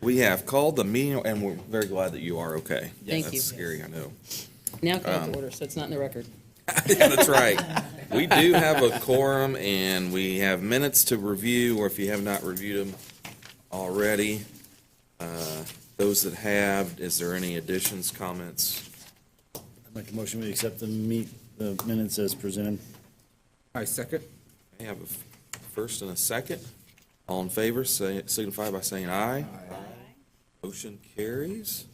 We have called the meeting, and we're very glad that you are okay. Thank That's you. scary, I know. Now call to order, so it's not in the record. Yeah, that's right. We do have a quorum, and we have minutes to review, or if you have not reviewed them already. Those that have, is there any additions, comments? I make a motion we accept the minutes as presented. I second. I have a first and a second. All in favor, signify by saying aye. Aye. Motion carries.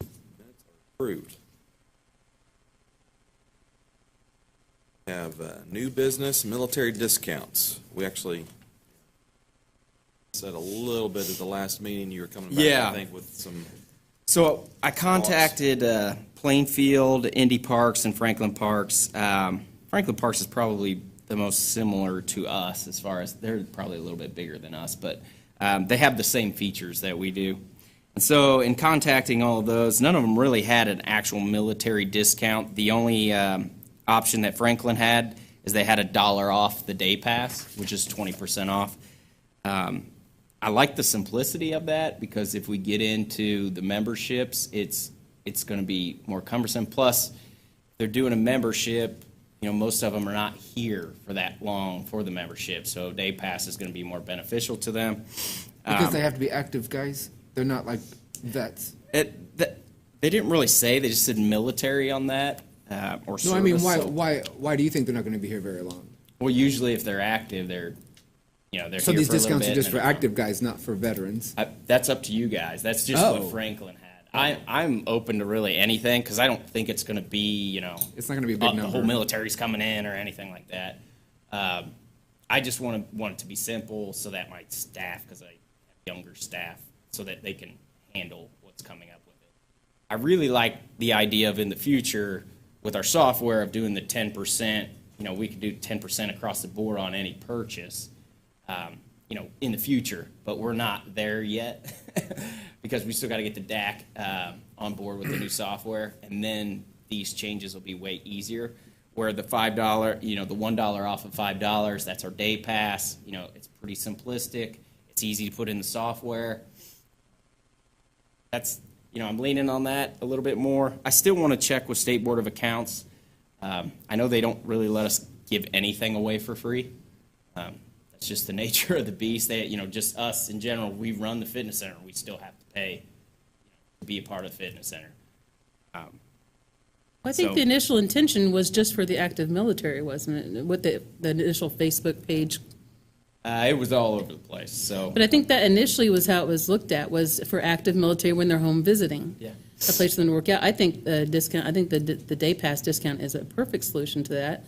Minutes are approved. We have new business, military discounts. We actually said a little bit at the last meeting. You were coming back, Yeah. I think, with some. So I contacted Plainfield, Indy Parks, and Franklin Parks. Franklin Parks is probably the most similar to us as far as they're probably a little bit bigger than us, but they have the same features that we do. And so in contacting all of those, none of them really had an actual military discount. The only option that Franklin had is they had $1 off the day pass, which is 20% off. I like the simplicity of that because if we get into the memberships, it's going to be more cumbersome. Plus, if they're doing a membership, most of them are not here for that long for the membership, so day pass is going to be more beneficial to them. Because they have to be active guys. They're not like vets. They didn't really say; they just said military on that or service. No, I mean, so- why do you think they're not going to be here very long? Well, usually if they're active, they're they're So here these for a little discounts bit are just and for then they're active guys, not for veterans. That's up to you guys. That's just Oh. what Franklin had. I'm open to really anything because I don't think it's going to be, It's not going to be a big the number. whole military's coming in or anything like that. I just want it to be simple so that my staff, because I have younger staff, so that they can handle what's coming up with it. I really like the idea of in the future with our software of doing the 10%. We could do 10% across the board on any purchase. In the future, but we're not there yet because we still got to get the DAC on board with the new software, and then these changes will be way easier. Where the $5, the $1 off of $5, that's our day pass. It's pretty simplistic. It's easy to put in the software. That's, I'm leaning on that a little bit more. I still want to check with State Board of Accounts. I know they don't really let us give anything away for free. It's just the nature of the beast. They, just us in general, we run the fitness center. We still have to pay to be a part of the fitness center. I think So- the initial intention was just for the active military, wasn't it? With the initial Facebook page. It was all over the place. So But I think that initially was how it was looked at, was for active military when they're home visiting. yeah, A place for them to work out. I think the discount, I think the day pass discount is a perfect solution to that.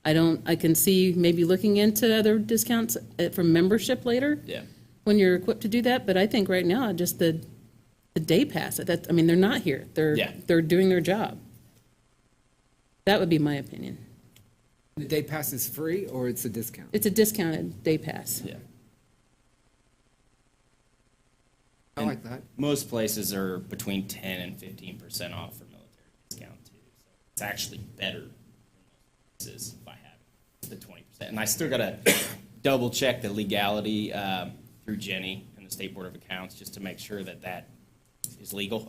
I can see maybe looking into other discounts from membership later. yeah. When you're equipped to do that, but I think right now, just the day pass, they're not here. Yeah. They're doing their job. That would be my opinion. The day pass is free or it's a discount? It's a discounted day pass. Yeah. I like that. Most places are between 10 and 15% off for military discount too. So it's actually better than most places by having the 20%. And I still got to double check the legality through Jenny and the State Board of Accounts just to make sure that is legal.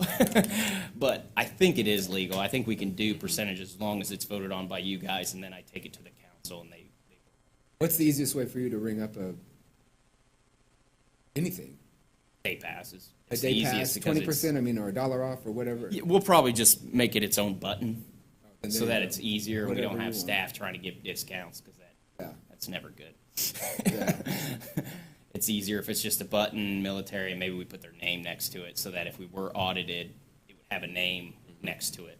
But I think it is legal. I think we can do percentages as long as it's voted on by you guys, and then I take it to the council and they What's the easiest way for you to ring up anything? day passes. A It's the day easiest pass, because it's- 20%, I mean, or $1 off or whatever? Yeah, we'll probably just make it its own button And so then, that it's easier. We whatever don't you have want. staff trying to give discounts because Yeah. that's never good. Yeah. It's easier if it's just a button, military, and maybe we put their name next to it so that if we were audited, it would have a name next to it.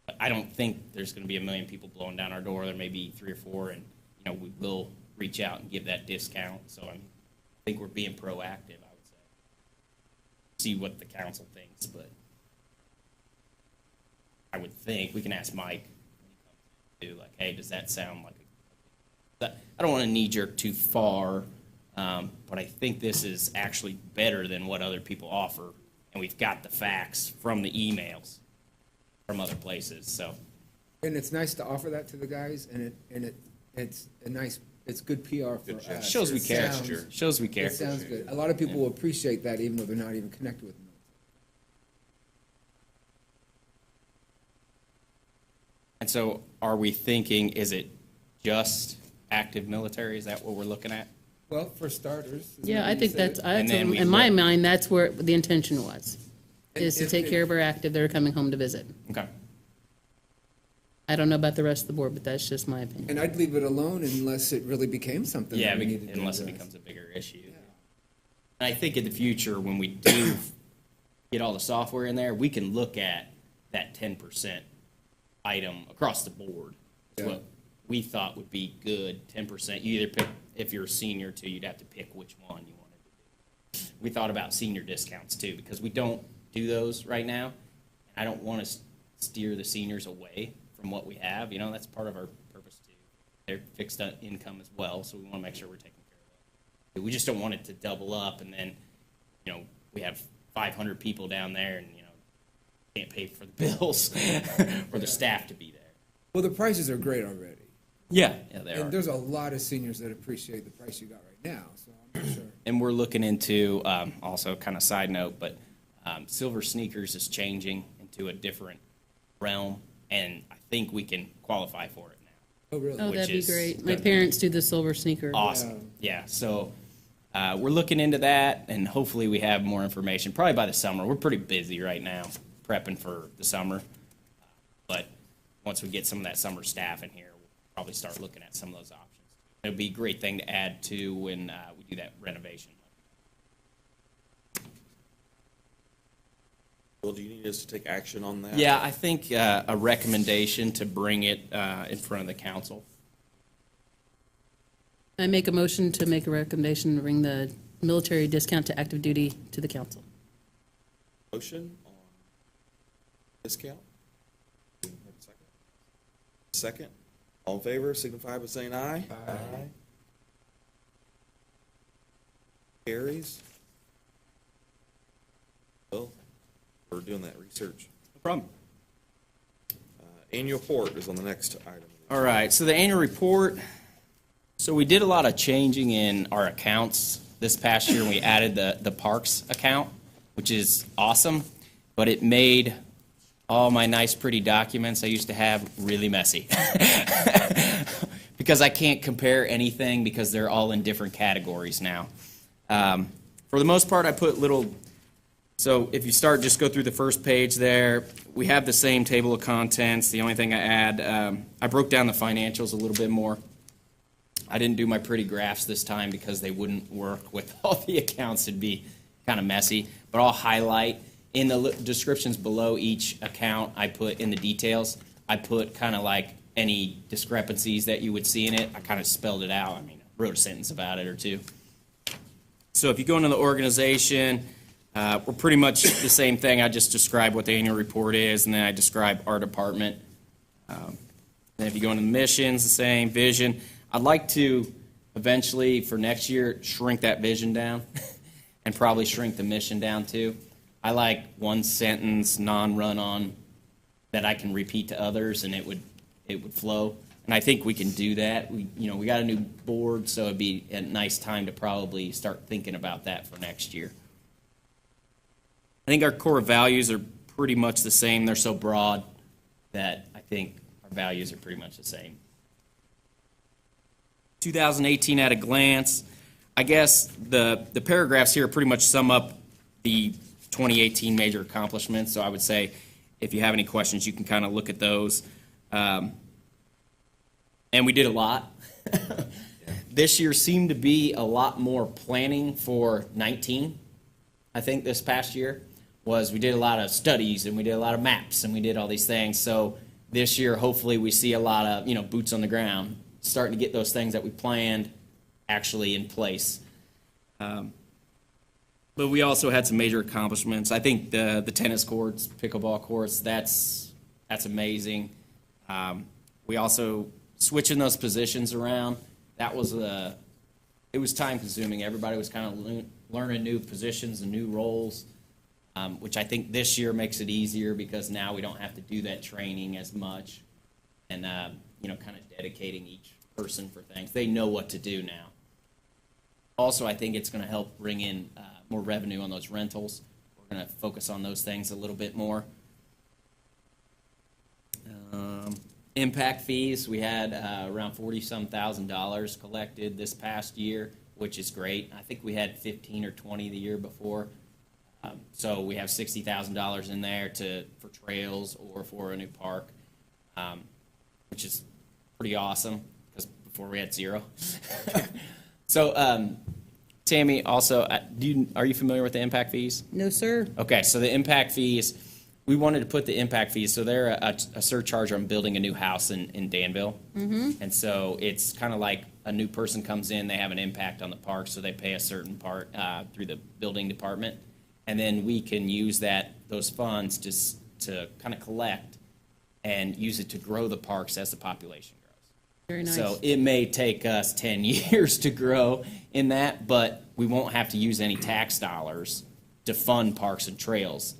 But I don't think there's going to be 1 million people blowing down our door. There may be 3 or 4, and we will reach out and give that discount. So I think we're being proactive, I would say. See what the council thinks, but I would think we can ask Mike when he comes in, like, hey, does that sound like I don't want to knee-jerk too far, but I think this is actually better than what other people offer, and we've got the facts from the emails from other places. So And it's nice to offer that to the guys, and it's a nice It's good PR for gesture. us. Shows we It care. sounds- Shows we care. It sounds good. A lot of people will appreciate that even though they're not even connected with the military. And so are we thinking, is it just active military? Is that what we're looking at? Well, for starters. isn't Yeah, that I what you think said? And then we in my look- mind, that's where the intention was, is to If take it- care of our active that are coming home to visit. Okay. I don't know about the rest of the board, but that's just my opinion. And I'd leave it alone unless it really became something Yeah, that we needed to unless it address. becomes a bigger issue. And I think in the future, when we do get all the software in there, we can look at that 10% item across the board. It's Yeah. what we thought would be good, 10%. You either pick, if you're a senior too, you'd have to pick which one you wanted to do. We thought about senior discounts too, because we don't do those right now. I don't want to steer the seniors away from what we have, you know, that's part of our purpose too. They're fixed income as well, so we want to make sure we're taking care of that. We just don't want it to double up and then, you know, we have 500 people down there and, you know, can't pay for the bills or the staff to be there. Well, the prices are great already. Yeah, they And are. there's a lot of seniors that appreciate the price you got right now, so I'm not sure. And we're looking into, also kind of side note, but Silver Sneakers is changing into a different realm, and I think we can qualify for it now. Oh, really? Oh, which that'd be is great. My gonna be parents do the silver sneaker. Awesome. Yeah. So we're looking into that, and hopefully we have more information probably by the summer. We're pretty busy right now prepping for the summer, but once we get some of that summer staff in here, we'll probably start looking at some of those options. It'll be a great thing to add to when we do that renovation. Well, do you need us to take action on that? Yeah, I think a recommendation to bring it in front of the council. I make a motion to make a recommendation to bring the military discount to active duty to the council. Motion on discount? Do we have a second? Second? All in favor, signify by saying aye. Aye. Carries. Well, we're doing that research. No problem. Annual report is on the next item. All right, so the annual report, so we did a lot of changing in our accounts this past year. We added the parks account, which is awesome, but it made all my nice, pretty documents I used to have really messy. Because I can't compare anything because they're all in different categories now. For the most part, I put little, so if you start, just go through the first page there, we have the same table of contents. The only thing I add, I broke down the financials a little bit more. I didn't do my pretty graphs this time because they wouldn't work with all the accounts. It'd be kind of messy, but I'll highlight in the descriptions below each account. I put in the details, I put kind of like any discrepancies that you would see in it. I kind of spelled it out. I mean, I wrote a sentence about it or two. So if you go into the organization, we're pretty much the same thing. I just describe what the annual report is, and then I describe our department. Then if you go into the missions, the same vision. I'd like to eventually, for next year, shrink that vision down and probably shrink the mission down too. I like one sentence, non-run-on, that I can repeat to others, and it would flow. And I think we can do that. We got a new board, so it'd be a nice time to probably start thinking about that for next year. I think our core values are pretty much the same. They're so broad that I think our values are pretty much the same. 2018 at a glance. I guess the paragraphs here pretty much sum up the 2018 major accomplishments. So I would say if you have any questions, you can kind of look at those. And we did a lot. This year seemed to be a lot more planning for 19. I think this past year we did a lot of studies and we did a lot of maps and we did all these things. So this year, hopefully we see a lot of, boots on the ground, starting to get those things that we planned actually in place. But we also had some major accomplishments. I think the tennis courts, pickleball courts, that's amazing. We also switching those positions around. That was it was time consuming. Everybody was kind of learning new positions and new roles, which I think this year makes it easier because now we don't have to do that training as much, and kind of dedicating each person for things. They know what to do now. Also, I think it's going to help bring in more revenue on those rentals. We're going to focus on those things a little bit more. Impact fees, we had around $40-some thousand collected this past year, which is great. I think we had 15 or 20 the year before. So we have $60,000 in there for trails or for a new park, which is pretty awesome because before we had zero. So, Tammy, also, are you familiar with the impact fees? No, sir. Okay, so the impact fees, we wanted to put the impact fees, so they're a surcharge on building a new house in Danville. And so it's kind of like a new person comes in, they have an impact on the park, so they pay a certain part through the building department. And then we can use those funds to kind of collect and use it to grow the parks as the population grows. Very nice. So it may take us 10 years to grow in that, but we won't have to use any tax dollars to fund parks and trails,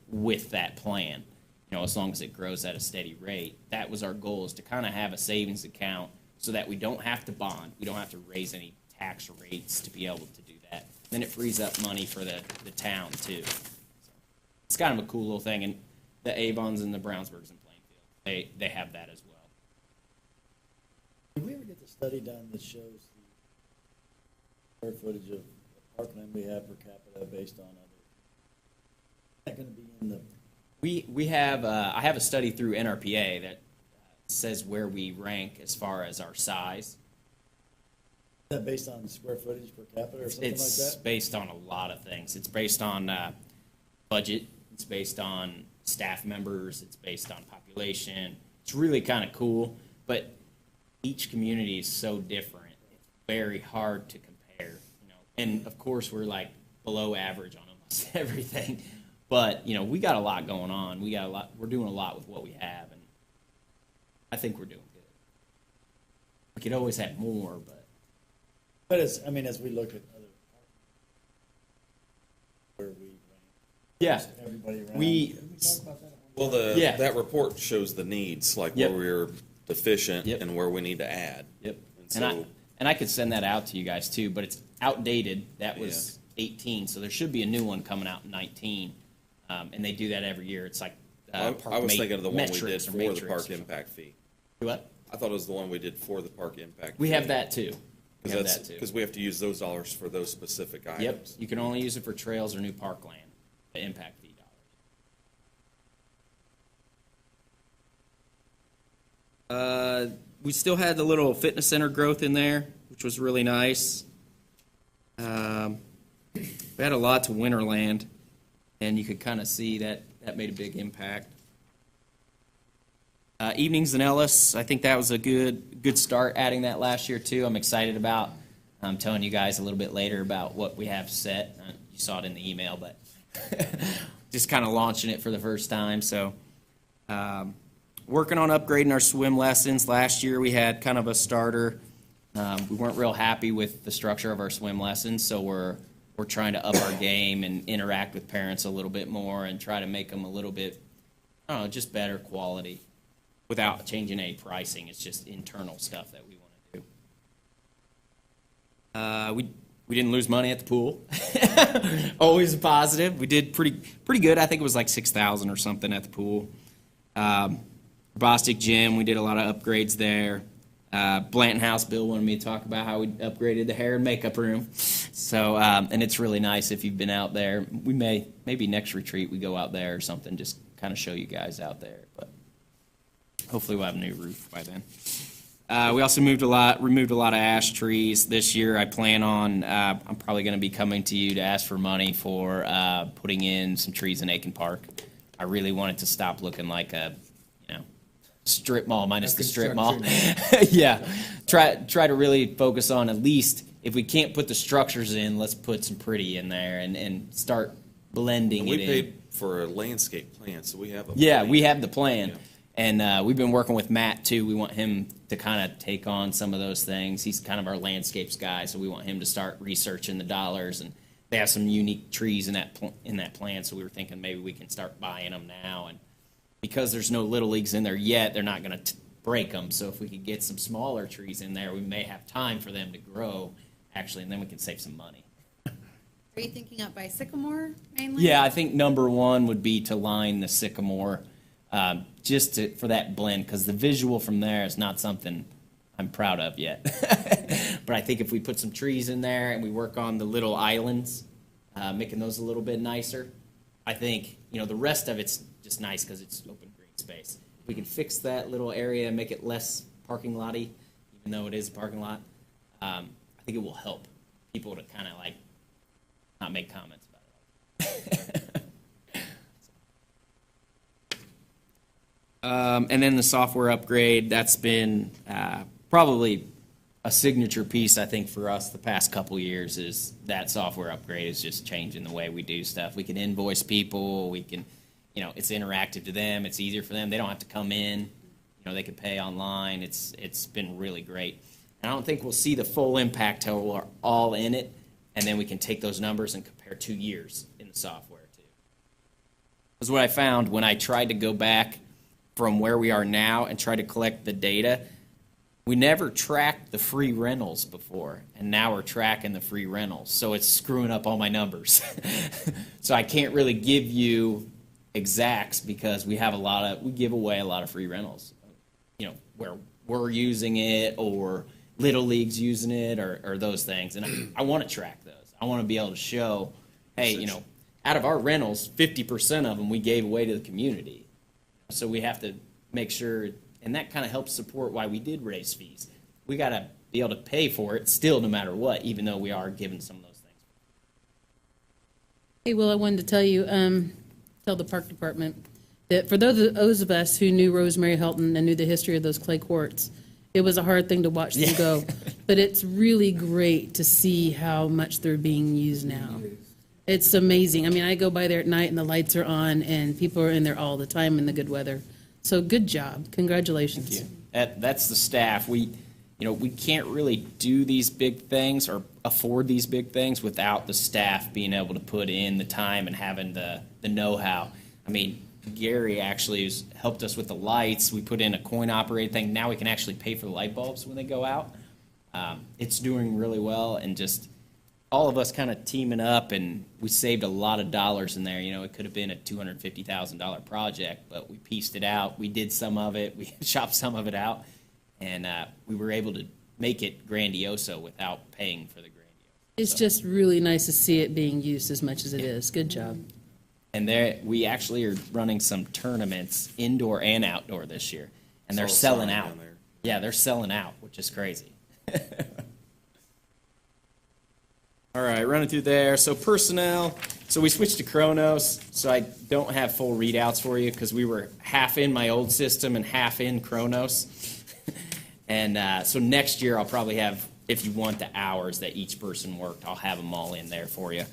with that plan, as long as it grows at a steady rate. That was our goal, is to kind of have a savings account so that we don't have to bond, we don't have to raise any tax rates to be able to do that. Then it frees up money for the town too. So it's kind of a cool little thing, and the Avons and the Brownsburgs in Plainfield, they have that as well. Did we ever get the study done that shows the square footage of parkland we have per capita based on other? Is that going to be in the? We have I have a study through NRPA that says where we rank as far as our size. Is that based on square footage per capita or something like It's that? based on a lot of things. It's based on budget. It's based on staff members. It's based on population. It's really kind of cool, but each community is so different. It's very hard to compare, And of course, we're like below average on almost everything. But, we got a lot going on. We're doing a lot with what we have, and I think we're doing good. We could always have more, But as we look at other where we rank, yeah. everybody around. We, Well, Yeah. that report shows the needs, like Yep. where we're deficient Yep. and where we need to add. Yep. And so, And I could send that out to you guys too, but it's outdated. That was 18, so there should be a new one coming out in 19. And they do that every year. It's like I was thinking of the one we did metrics or for the matrix park or something. impact fee. What? I thought it was the one we did for the park impact. We fee. have that too. We have that too. Because we have to use those dollars for those specific Yep. items. You can only use it for trails or new parkland, the impact fee dollars. We still had the little fitness center growth in there, which was really nice. We had a lot to Winterland, and you could kind of see that made a big impact. Evenings in Ellis, I think that was a good start, adding that last year too. I'm excited about. I'm telling you guys a little bit later about what we have set. You saw it in the email, but just kind of launching it for the first time. So working on upgrading our swim lessons. Last year we had kind of a starter. We weren't real happy with the structure of our swim lessons, so we're trying to up our game and interact with parents a little bit more and try to make them a little bit, just better quality without changing any pricing. It's just internal stuff that we want to do. We didn't lose money at the pool. Always a positive. We did pretty good. I think it was like $6,000 or something at the pool. Bostic Gym, we did a lot of upgrades there. Blanton House, Bill wanted me to talk about how we upgraded the hair and makeup room. So, and it's really nice if you've been out there. We maybe next retreat we go out there or something, just kind of show you guys out there. But hopefully we'll have a new roof by then. We also removed a lot of ash trees this year. I plan on, I'm probably going to be coming to you to ask for money for putting in some trees in Aiken Park. I really want it to stop looking like a, strip mall minus the strip mall. Yeah. Try to really focus on, at least if we can't put the structures in, let's put some pretty in there and start blending And it we in. paid for a landscape plan, so we have a. Yeah, plan. we have the plan. Yeah. And we've been working with Matt too. We want him to kind of take on some of those things. He's kind of our landscapes guy, so we want him to start researching the dollars. And they have some unique trees in that plan, so we were thinking maybe we can start buying them now. And because there's no little leagues in there yet, they're not going to break them. So if we could get some smaller trees in there, we may have time for them to grow, actually, and then we can save some money. Are you thinking up by Sycamore mainly? Yeah, I think number one would be to line the sycamore, for that blend, because the visual from there is not something I'm proud of yet. But I think if we put some trees in there and we work on the little islands, making those a little bit nicer, I think, the rest of it's just nice because it's open green space. If we can fix that little area and make it less parking lot-y, even though it is a parking lot, I think it will help people to kind of not make comments about it. And then the software upgrade, that's been probably a signature piece, I think, for us the past couple years. Is that software upgrade is just changing the way we do stuff. We can invoice people, we can, it's interactive to them, it's easier for them. They don't have to come in, they can pay online. It's been really great. And I don't think we'll see the full impact till we're all in it, and then we can take those numbers and compare 2 years in the software too. Because what I found when I tried to go back from where we are now and try to collect the data, we never tracked the free rentals before, and now we're tracking the free rentals. So it's screwing up all my numbers. So I can't really give you exacts because we give away a lot of free rentals, where we're using it or Little League's using it or those things. And I want to track those. I want to be able to show, hey, out of our rentals, 50% of them we gave away to the community. So we have to make sure, and that kind of helps support why we did raise fees. We got to be able to pay for it still no matter what, even though we are giving some of those things. Hey, Will, I wanted to tell you, tell the park department that for those of us who knew Rosemary Helton and knew the history of those clay courts, it was a hard thing to watch them go. But it's really great to see how much they're being used now. It's amazing. I mean, I go by there at night and the lights are on and people are in there all the time in the good weather. So good job. Congratulations. That's the staff. We can't really do these big things or afford these big things without the staff being able to put in the time and having the know-how. I mean, Gary actually has helped us with the lights. We put in a coin-operated thing. Now we can actually pay for the light bulbs when they go out. It's doing really well, and just all of us kind of teaming up, and we saved a lot of dollars in there. It could have been a $250,000 project, but we pieced it out. We did some of it. We chopped some of it out, and we were able to make it grandioso without paying for the grandiose. It's just really nice to see it being used as much as it is. Good job. And we actually are running some tournaments, indoor and outdoor, this year, and they're Saw a selling sign out. down there. Yeah, they're selling out, which is crazy. All right, running through there. So personnel. So we switched to Kronos. So I don't have full readouts for you because we were half in my old system and half in Kronos. And so next year I'll probably have, if you want the hours that each person worked, I'll have them all in there for you.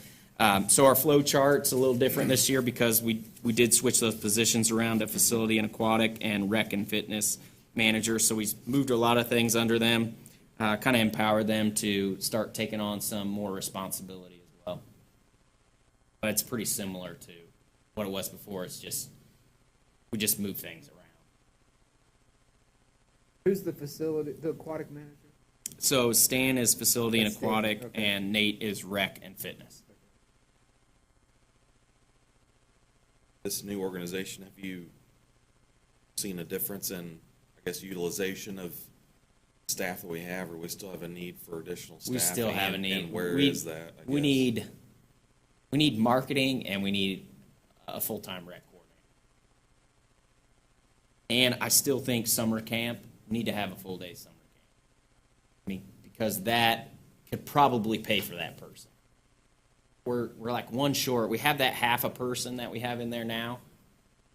So our flow chart's a little different this year because we did switch those positions around at facility and aquatic and rec and fitness manager. So we moved a lot of things under them, kind of empowered them to start taking on some more responsibility as well. But it's pretty similar to what it was before. It's just, we just move things around. Who's the aquatic manager? So Stan is facility and That's Stan, aquatic, okay. and Nate is rec and fitness. This new organization, have you seen a difference in, I guess, utilization of staff that we have, or we still have a need for additional staff? We still have a need. And where We- is that? I We guess? need marketing, and we need a full-time rec coordinator. And I still think summer camp, we need to have a full-day summer camp. I mean, because that could probably pay for that person. We're like one short. We have that half a person that we have in there now,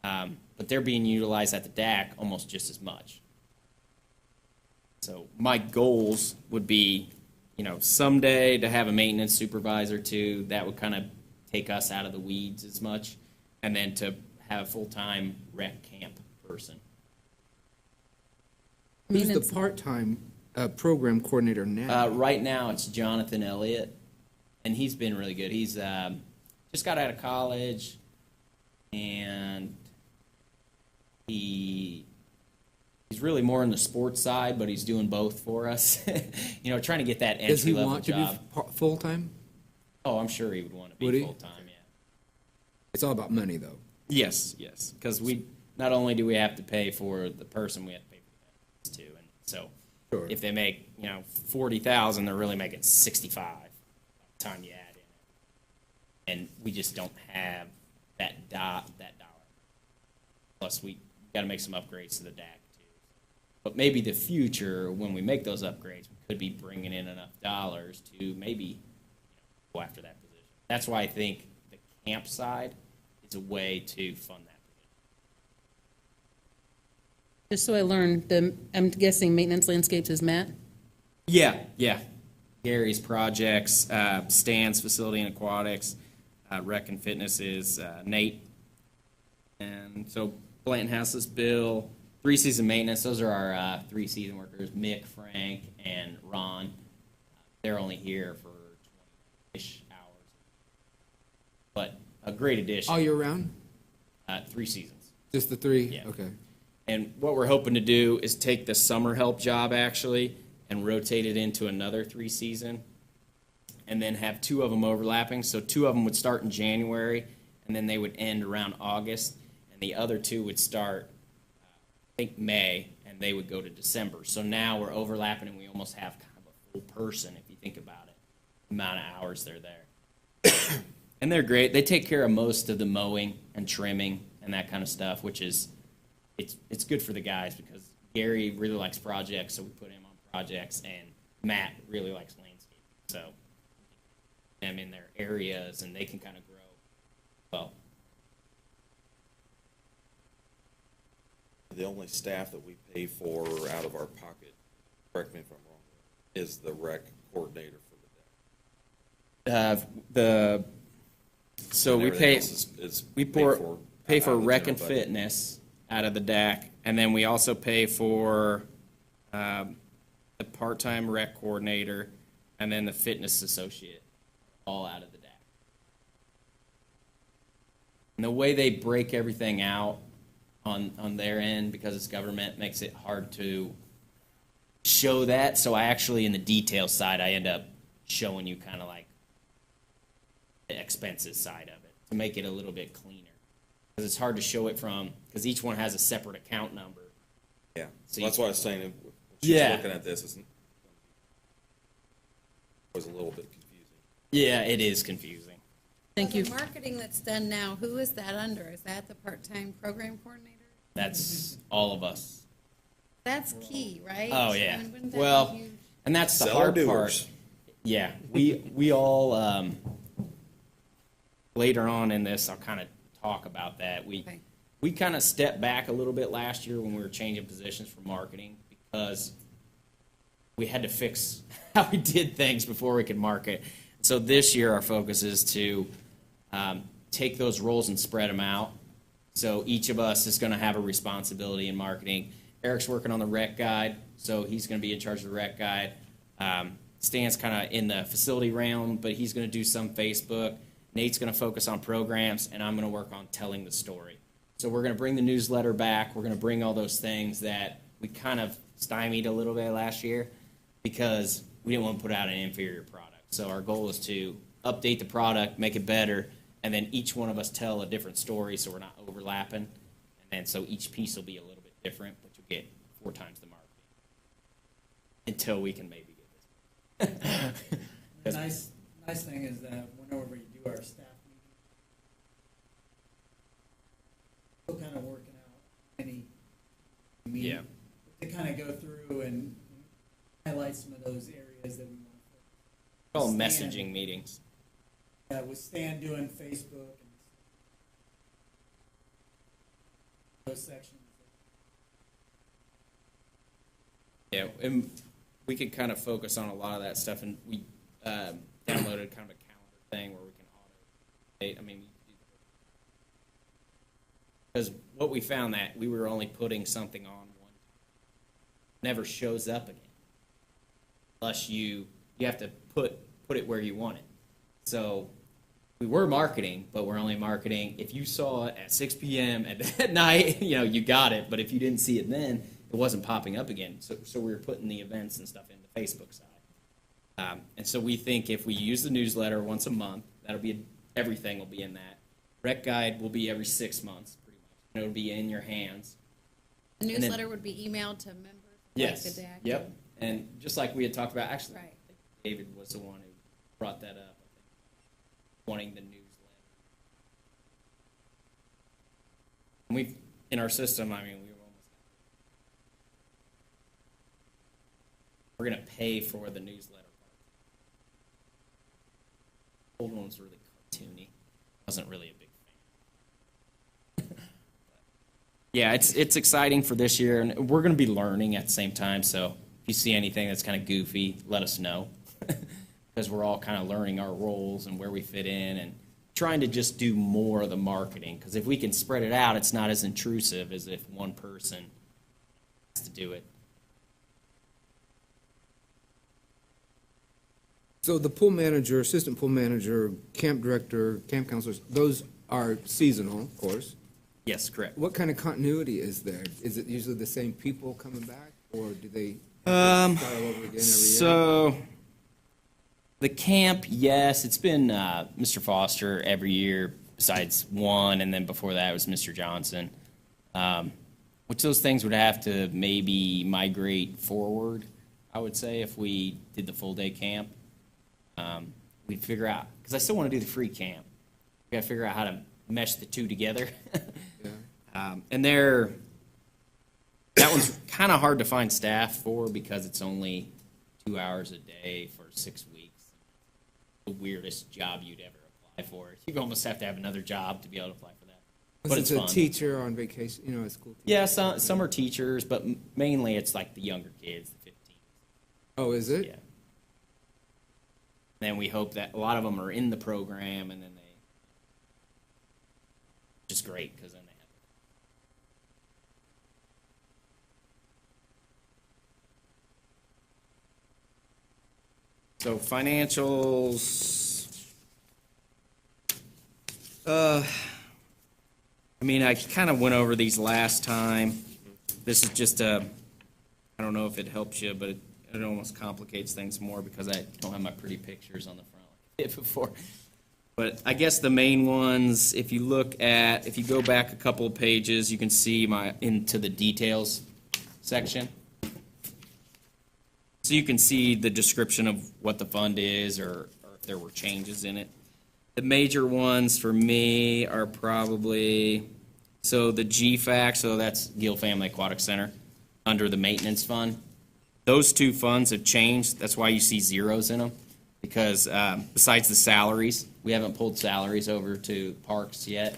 but they're being utilized at the DAC almost just as much. So my goals would be, someday to have a maintenance supervisor too. That would kind of take us out of the weeds as much, and then to have a full-time rec camp person. Who's the Maintenance- part-time program coordinator now? Right now, it's Jonathan Elliott, and he's been really good. He's just got out of college, and he He's really more on the sports side, but he's doing both for us. Trying to get that Does he entry level want to job. be full-time? Oh, I'm sure he would want to Would be he? full time. Yeah. It's all about money, though. Yes, because we not only do we have to pay for the person, we have to pay for the benefits too, and so Sure. if they make 40,000, they're really making 65 by the time you add in it, and we just don't have that dollar. Plus, we got to make some upgrades to the DAC too. But maybe the future, when we make those upgrades, we could be bringing in enough dollars to maybe go after that position. That's why I think the camp side is a way to fund that position. Just so I learned, I'm guessing maintenance landscapes is Matt? Yeah. Gary's projects, Stan's facility and aquatics, rec and fitness is Nate. And so Blanton House is Bill. 3-season maintenance, those are our 3-season workers, Mick, Frank, and Ron. They're only here for 20-ish hours. But a great addition. All year round? 3 seasons. Just the 3? Yeah. Okay. And what we're hoping to do is take the summer help job actually and rotate it into another 3-season and then have 2 of them overlapping. So 2 of them would start in January and then they would end around August, and the other 2 would start, I think, May, and they would go to December. So now we're overlapping and we almost have kind of a full person if you think about it, the amount of hours they're there. And they're great. They take care of most of the mowing and trimming and that kind of stuff, which is it's good for the guys because Gary really likes projects, so we put him on projects, and Matt really likes landscaping, so them in their areas and they can kind of grow well. The only staff that we pay for out of our pocket, correct me if I'm wrong, is the rec coordinator for the day. So And we everything pay else is we paid pay out for of the rec and general budget. fitness out of the DAC, and then we also pay for the part-time rec coordinator and then the fitness associate, all out of the DAC. And the way they break everything out on their end, because it's government, makes it hard to show that. So I actually, in the detail side, I end up showing you kind of like the expenses side of it to make it a little bit cleaner. Because it's hard to show it from, because each one has a separate account number. Yeah, So that's you- why I was saying, when she's Yeah. looking at this, it was a little bit confusing. Yeah, it is confusing. Thank you. The marketing that's done now, who is that under? Is that the part-time program coordinator? That's all of us. That's key, right? Oh, I yeah. mean, wouldn't that be Well, huge? and that's the Seller hard doers. part. Yeah, we all, later on in this, I'll kind of talk about that. Okay. We kind of stepped back a little bit last year when we were changing positions for marketing because we had to fix how we did things before we could market. So this year, our focus is to take those roles and spread them out. So each of us is going to have a responsibility in marketing. Eric's working on the rec guide, so he's going to be in charge of the rec guide. Stan's kind of in the facility realm, but he's going to do some Facebook. Nate's going to focus on programs, and I'm going to work on telling the story. So we're going to bring the newsletter back. We're going to bring all those things that we kind of stymied a little bit last year because we didn't want to put out an inferior product. So our goal is to update the product, make it better, and then each one of us tell a different story so we're not overlapping. And then so each piece will be a little bit different, but you'll get 4 times the marketing until we can maybe get this. The nice thing is that whenever we do our staff meeting, we're kind of working out any meeting. Yeah. To kind of go through and highlight some of those areas that we want to. Call them Stan. messaging meetings. Yeah, with Stan doing Facebook and those sections. Yeah, and we could kind of focus on a lot of that stuff, and we downloaded kind of a calendar thing where we can auto-date. I mean, because what we found that we were only putting something on one time, never shows up again, unless you have to put it where you want it. So we were marketing, but we're only marketing if you saw it at 6 p.m. at night. You got it. But if you didn't see it then, it wasn't popping up again. So we were putting the events and stuff in the Facebook side. And so we think if we use the newsletter once a month, that'll be everything will be in that. Rec Guide will be every 6 months, pretty much. And it'll be in your hands. The then- newsletter would be emailed to members? Yes. Like a deck? Yep. And just like we had talked about, actually, Right. I think David was the one who brought that up. I think, wanting the newsletter. And we've in our system. I mean, we were almost. We're gonna pay for the newsletter part. Old one was really cartoony. Wasn't really a big fan. Yeah, it's exciting for this year, and we're going to be learning at the same time. So if you see anything that's kind of goofy, let us know, because we're all kind of learning our roles and where we fit in, and trying to just do more of the marketing. Because if we can spread it out, it's not as intrusive as if one person has to do it. So the pool manager, assistant pool manager, camp director, camp counselors, those are seasonal, of course. Yes, correct. What kind of continuity is there? Is it usually the same people coming back, or do they Um, start all over again every year? So, the camp, yes, it's been Mr. Foster every year, besides one, and then before that it was Mr. Johnson. Which those things would have to maybe migrate forward, I would say, if we did the full day camp. We'd figure out, because I still want to do the free camp. We got to figure out how to mesh the two together. Yeah. And that one's kind of hard to find staff for because it's only 2 hours a day for 6 weeks. The weirdest job you'd ever apply for. You almost have to have another job to be able to apply for that. But it's it's a fun. teacher on vacation, a school teacher. Yeah, some are teachers, but mainly it's like the younger kids, the 15. Oh, is it? Yeah. Then we hope that a lot of them are in the program, and then they, which is great because then they have. So financials. I mean, I kind of went over these last time. This is just I don't know if it helps you, but it almost complicates things more because I don't have my pretty pictures on the front like I did before. But I guess the main ones, if you go back a couple of pages, you can see into the details section. So you can see the description of what the fund is or if there were changes in it. The major ones for me are probably, so the GFAC, so that's Gill Family Aquatic Center, under the maintenance fund. Those two funds have changed. That's why you see zeros in them. Because besides the salaries, we haven't pulled salaries over to parks yet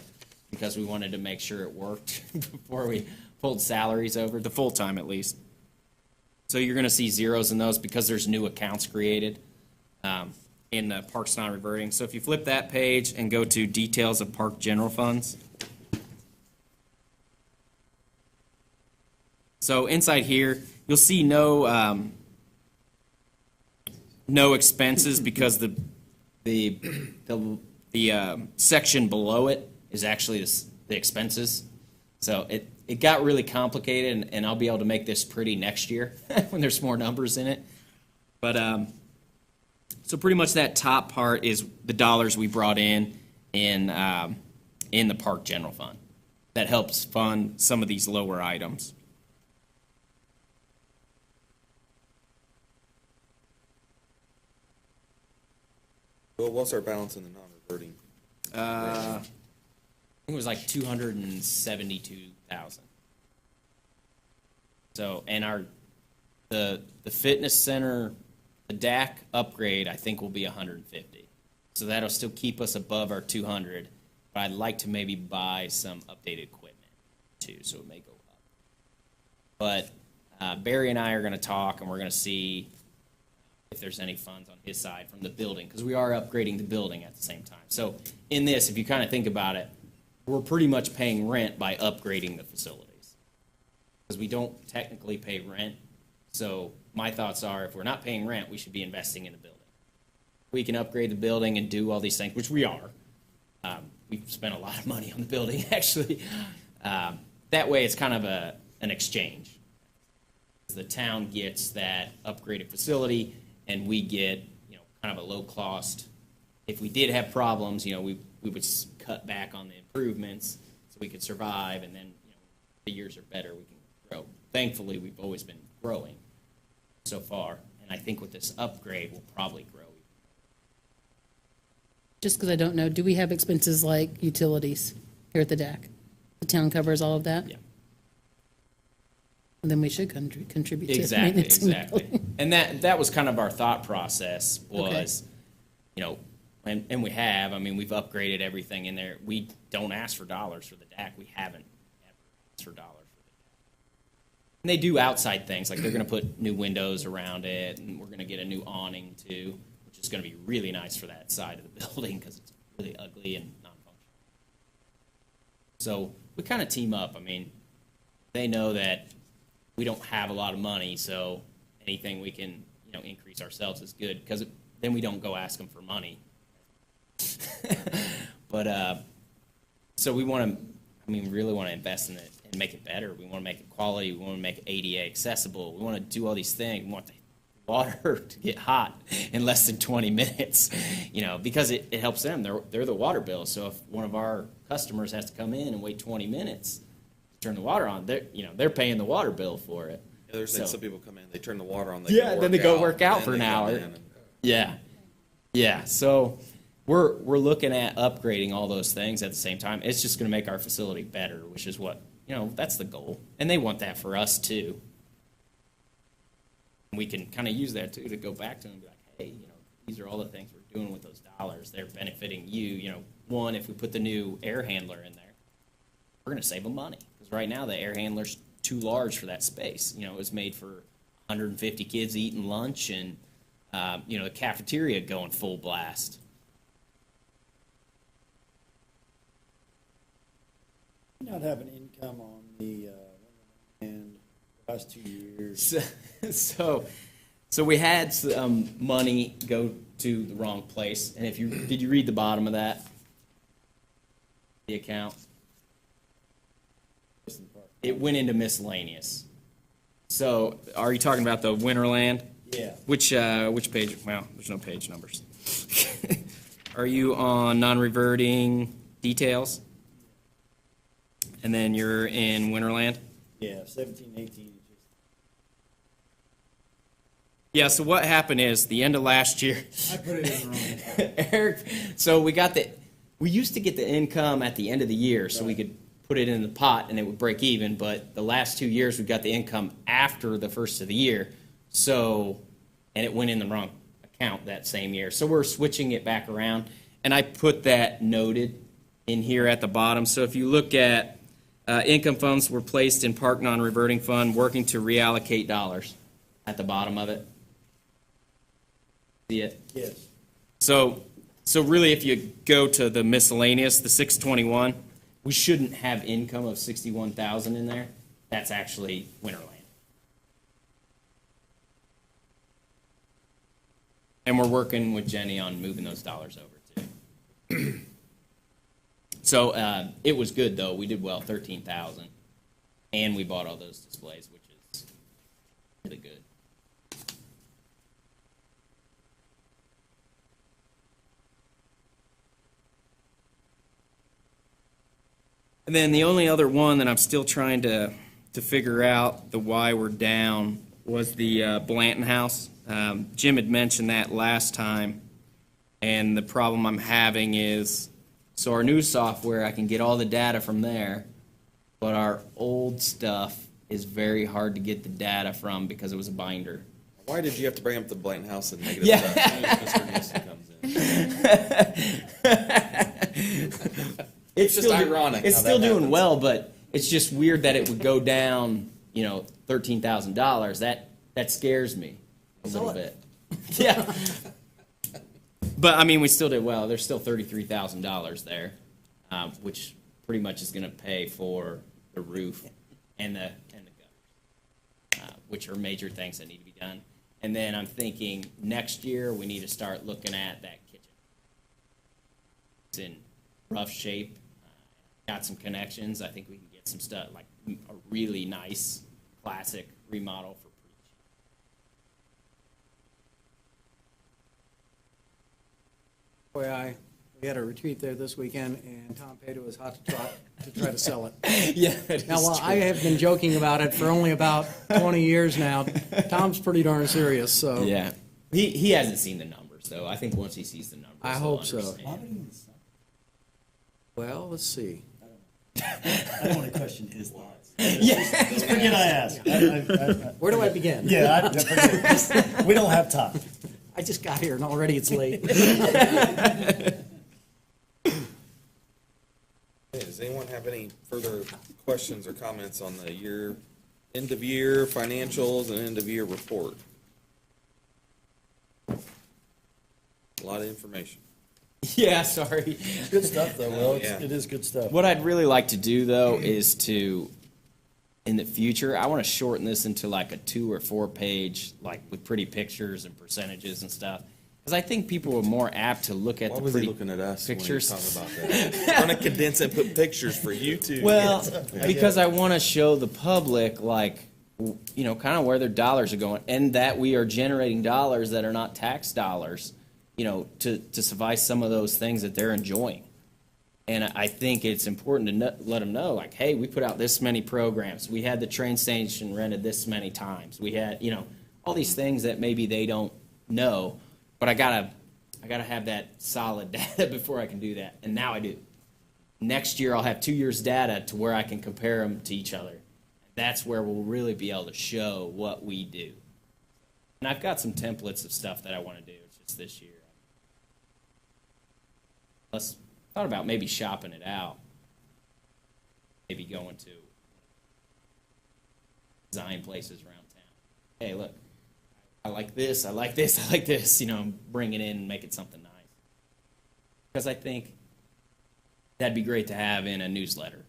because we wanted to make sure it worked before we pulled salaries over, the full-time at least. So you're going to see zeros in those because there's new accounts created in the parks non-reverting. So if you flip that page and go to details of park general funds. So inside here, you'll see no expenses because the section below it is actually the expenses. So it got really complicated, and I'll be able to make this pretty next year when there's more numbers in it. But so pretty much that top part is the dollars we brought in the park general fund. That helps fund some of these lower items. Well, what's our balance in the non-reverting? I think it was like 272,000. So, and the fitness center, the DAC upgrade, I think will be 150. So that'll still keep us above our 200. But I'd like to maybe buy some updated equipment too, so it may go up. But Barry and I are going to talk, and we're going to see if there's any funds on his side from the building, because we are upgrading the building at the same time. So in this, if you kind of think about it, we're pretty much paying rent by upgrading the facilities. Because we don't technically pay rent. So my thoughts are, if we're not paying rent, we should be investing in the building. We can upgrade the building and do all these things, which we are. We've spent a lot of money on the building, actually. That way, it's kind of an exchange. The town gets that upgraded facility, and we get, kind of a low cost. If we did have problems, we would cut back on the improvements so we could survive, and then, the years are better, we can grow. Thankfully, we've always been growing so far, and I think with this upgrade, we'll probably grow. Just because I don't know, do we have expenses like utilities here at the DAC? The town covers all of that? Yeah. And then we should contribute to Exactly, maintenance. and exactly. building. And that was kind of our thought process was, and we have, we've upgraded everything in there. We don't ask for dollars for the DAC. We haven't ever asked for dollars for the DAC. And they do outside things, like they're going to put new windows around it, and we're going to get a new awning too, which is going to be really nice for that side of the building because it's really ugly and non-functional. So we kind of team up. They know that we don't have a lot of money, so anything we can, increase ourselves is good, because then we don't go ask them for money. But so we want to, really want to invest in it and make it better. We want to make it quality. We want to make it ADA accessible. We want to do all these things. We want the water to get hot in less than 20 minutes, because it helps them. They're the water bill. So if one of our customers has to come in and wait 20 minutes to turn the water on, they're paying the water bill for it. Yeah, there's So- some people come in, they turn the water on, then they go work out and for then an they come hour. in and- Yeah. So we're looking at upgrading all those things at the same time. It's just going to make our facility better, which is what, that's the goal. And they want that for us too. We can kind of use that too to go back to them and be like, hey, these are all the things we're doing with those dollars. They're benefiting you. One, if we put the new air handler in there, we're going to save them money. Because right now the air handler's too large for that space. It was made for 150 kids eating lunch and, the cafeteria going full blast. Not have an income on the, and the last 2 years. So we had some money go to the wrong place. And did you read the bottom of that? The account? It went into miscellaneous. So, are you talking about the Winterland? Yeah. Which page? Well, there's no page numbers. Are you on non-reverting details? And then you're in Winterland? Yeah, 17, 18 is just. Yeah, so what happened is, the end of last year, I put it in wrong. Eric, so we used to get the income at the end of the year, so we could put it in the pot and it would break even, but the last 2 years we got the income after the first of the year, and it went in the wrong account that same year. So we're switching it back around, and I put that noted in here at the bottom. So if you look at income funds were placed in park non-reverting fund, working to reallocate dollars at the bottom of it. See it? Yes. So really, if you go to the miscellaneous, the 621, we shouldn't have income of 61,000 in there. That's actually Winterland. And we're working with Jenny on moving those dollars over too. So it was good though. We did well, 13,000, and we bought all those displays, which is really good. And then the only other one that I'm still trying to figure out the why we're down was the Blanton House. Jim had mentioned that last time, and the problem I'm having is, so our new software, I can get all the data from there, but our old stuff is very hard to get the data from because it was a binder. Why did you have to bring up the Blanton House and negative Yeah. stuff? Mr. Nielsen comes in. It's just ironic It's how still that doing happens. well, but it's just weird that it would go down, $13,000. That scares me a little bit. Yeah. But we still did well. There's still $33,000 there, which pretty much is going to pay for the roof and the gutters, which are major things that need to be done. And then I'm thinking next year we need to start looking at that kitchen. It's in rough shape. Got some connections. I think we can get some stuff, like a really nice classic remodel for FYI, we had a retreat there this weekend, and Tom Pato was hot to trot to try to sell it. Yeah, that Now, is while true. I have been joking about it for only about 20 years now, Tom's pretty darn serious, so. Yeah, he hasn't seen the numbers though. I think once he sees the numbers, I he'll hope so. understand. Well, let's see. I don't want to question his thoughts. Yeah. Forget I asked. Where do I begin? Yeah, we don't have time. I just got here and already it's late. Okay, does anyone have any further questions or comments on the end of year financials and end of year report? A lot of information. Yeah, sorry. Good stuff, though, Will. Yeah. It is good stuff. What I'd really like to do though is to, in the future, I want to shorten this into like a 2 or 4 page, like with pretty pictures and percentages and stuff. Because I think people are more apt to look at Why the was he pretty looking at us pictures. when he was talking about that? Trying to condense and put pictures for you two. Well, because I want to show the public, like, you know, kind of where their dollars are going, and that we are generating dollars that are not tax dollars, you know, to suffice some of those things that they're enjoying. And I think it's important to let them know, like, hey, we put out this many programs. We had the train station rented this many times. We had, you know, all these things that maybe they don't know. But I gotta have that solid data before I can do that. And now I do. Next year I'll have 2 years data to where I can compare them to each other. That's where we'll really be able to show what we do. And I've got some templates of stuff that I want to do. It's just this year. Plus, thought about maybe shopping it out. Maybe going to design places around town. Hey, look, I like this, I like this, I like this, you know, bring it in and make it something nice. Because I think that'd be great to have in a newsletter,